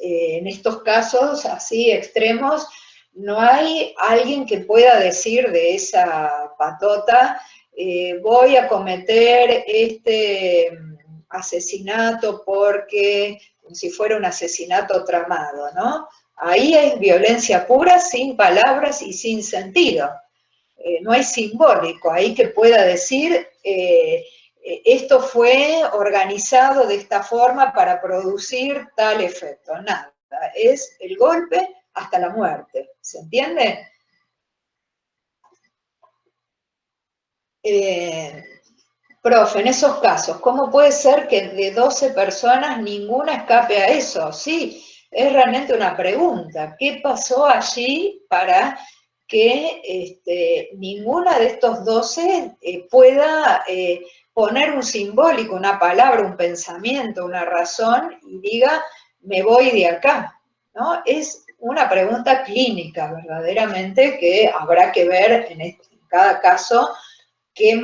en estos casos así extremos, no hay alguien que pueda decir de esa patota, voy a cometer este asesinato porque, como si fuera un asesinato tramado, ¿no? Ahí es violencia pura, sin palabras y sin sentido. No hay simbólico ahí que pueda decir, esto fue organizado de esta forma para producir tal efecto. Nada, es el golpe hasta la muerte, ¿se entiende? Profe, en esos casos, ¿cómo puede ser que de 12 personas ninguna escape a eso? Sí, es realmente una pregunta. ¿Qué pasó allí para que ninguna de estos 12 pueda poner un simbólico, una palabra, un pensamiento, una razón y diga, me voy de acá? ¿No? Es una pregunta clínica, verdaderamente, que habrá que ver en cada caso qué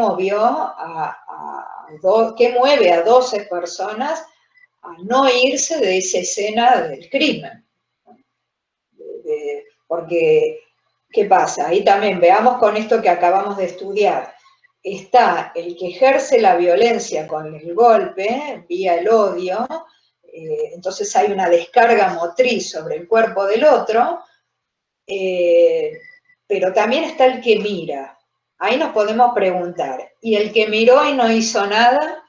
qué mueve a 12 personas a no irse de esa escena del crimen. Porque, ¿qué pasa? Ahí también veamos con esto que acabamos de estudiar. Está el que ejerce la violencia con el golpe, vía el odio, entonces hay una descarga motriz sobre el cuerpo del otro, pero también está el que mira. Ahí nos podemos preguntar, ¿y el que miró y no hizo nada?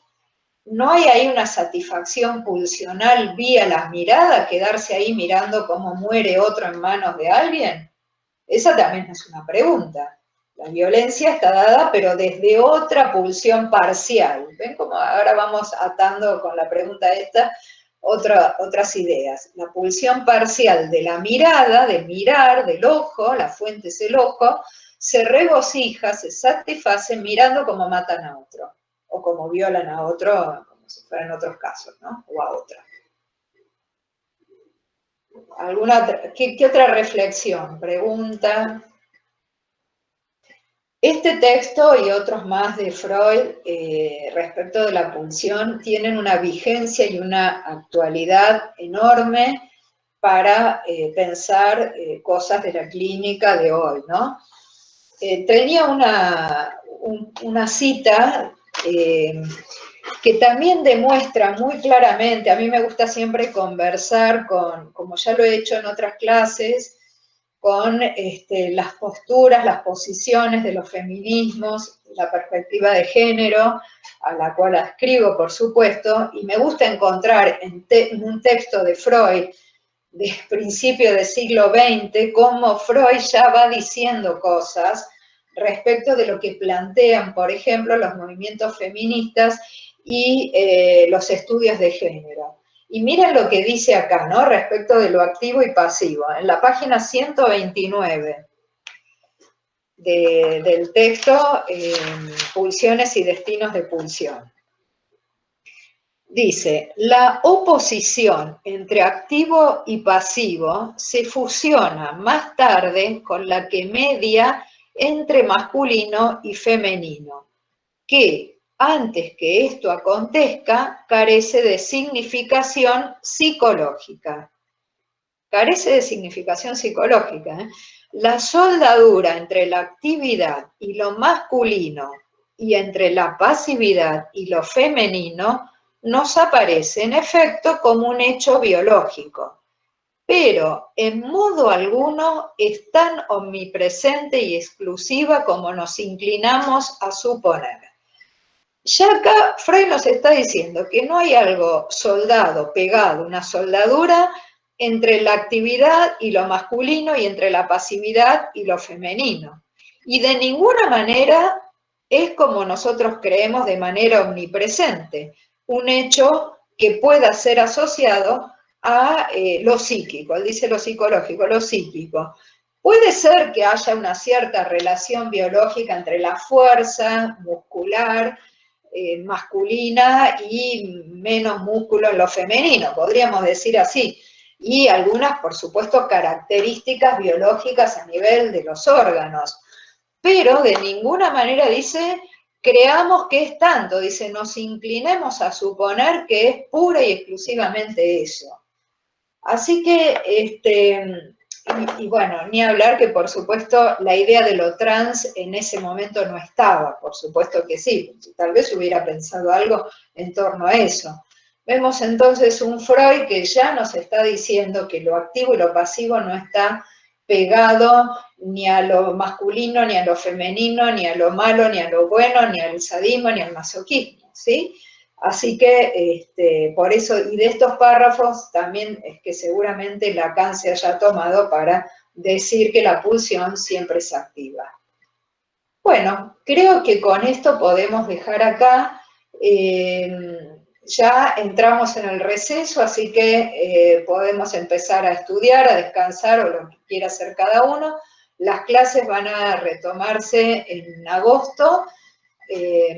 ¿No hay ahí una satisfacción pulsional vía las miradas, quedarse ahí mirando cómo muere otro en manos de alguien? Esa también es una pregunta. La violencia está dada, pero desde otra pulsión parcial. ¿Ven cómo ahora vamos atando con la pregunta esta otras ideas? La pulsión parcial de la mirada, de mirar, del ojo, la fuente es el ojo, se regocija, se satisface mirando cómo matan a otro, o como violan a otro, como si fueran otros casos, ¿no? O a otra. ¿Qué otra reflexión? Pregunta. Este texto y otros más de Freud respecto de la pulsión tienen una vigencia y una actualidad enorme para pensar cosas de la clínica de hoy, ¿no? Tenía una cita que también demuestra muy claramente, a mí me gusta siempre conversar como ya lo he hecho en otras clases, con las posturas, las posiciones de los feminismos, la perspectiva de género, a la cual adscribo, por supuesto, y me gusta encontrar en un texto de Freud, de principio del siglo XX, cómo Freud ya va diciendo cosas respecto de lo que plantean, por ejemplo, los movimientos feministas y los estudios de género. Y miren lo que dice acá, ¿no? Respecto de lo activo y pasivo. En la página 129 del texto, Pulsiones y destinos de pulsión. Dice, la oposición entre activo y pasivo se fusiona más tarde con la que media entre masculino y femenino, que antes que esto acontezca, carece de significación psicológica. Carece de significación psicológica. La soldadura entre la actividad y lo masculino y entre la pasividad y lo femenino nos aparece, en efecto, como un hecho biológico, pero en modo alguno es tan omnipresente y exclusiva como nos inclinamos a suponer. Ya acá Freud nos está diciendo que no hay algo soldado, pegado, una soldadura entre la actividad y lo masculino y entre la pasividad y lo femenino. Y de ninguna manera es como nosotros creemos de manera omnipresente, un hecho que pueda ser asociado a lo psíquico, él dice lo psicológico, lo psíquico. Puede ser que haya una cierta relación biológica entre la fuerza muscular masculina y menos músculo en lo femenino, podríamos decir así. Y algunas, por supuesto, características biológicas a nivel de los órganos. Pero de ninguna manera dice, creamos que es tanto, dice, nos inclinemos a suponer que es pura y exclusivamente eso. Así que, y bueno, ni hablar que por supuesto la idea de lo trans en ese momento no estaba, por supuesto que sí, tal vez hubiera pensado algo en torno a eso. Vemos entonces un Freud que ya nos está diciendo que lo activo y lo pasivo no está pegado ni a lo masculino, ni a lo femenino, ni a lo malo, ni a lo bueno, ni al sadismo, ni al masoquismo, ¿sí? Así que por eso, y de estos párrafos también es que seguramente Lacan se haya tomado para decir que la pulsión siempre es activa. Bueno, creo que con esto podemos dejar acá. Ya entramos en el receso, así que podemos empezar a estudiar, a descansar o lo que quiera hacer cada uno. Las clases van a retomarse en agosto.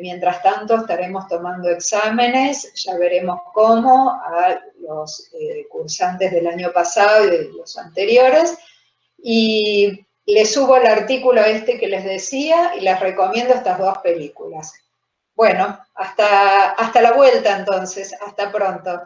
Mientras tanto estaremos tomando exámenes, ya veremos cómo a los cursantes del año pasado y de los anteriores, y les subo el artículo este que les decía y les recomiendo estas dos películas. Bueno, hasta la vuelta entonces, hasta pronto.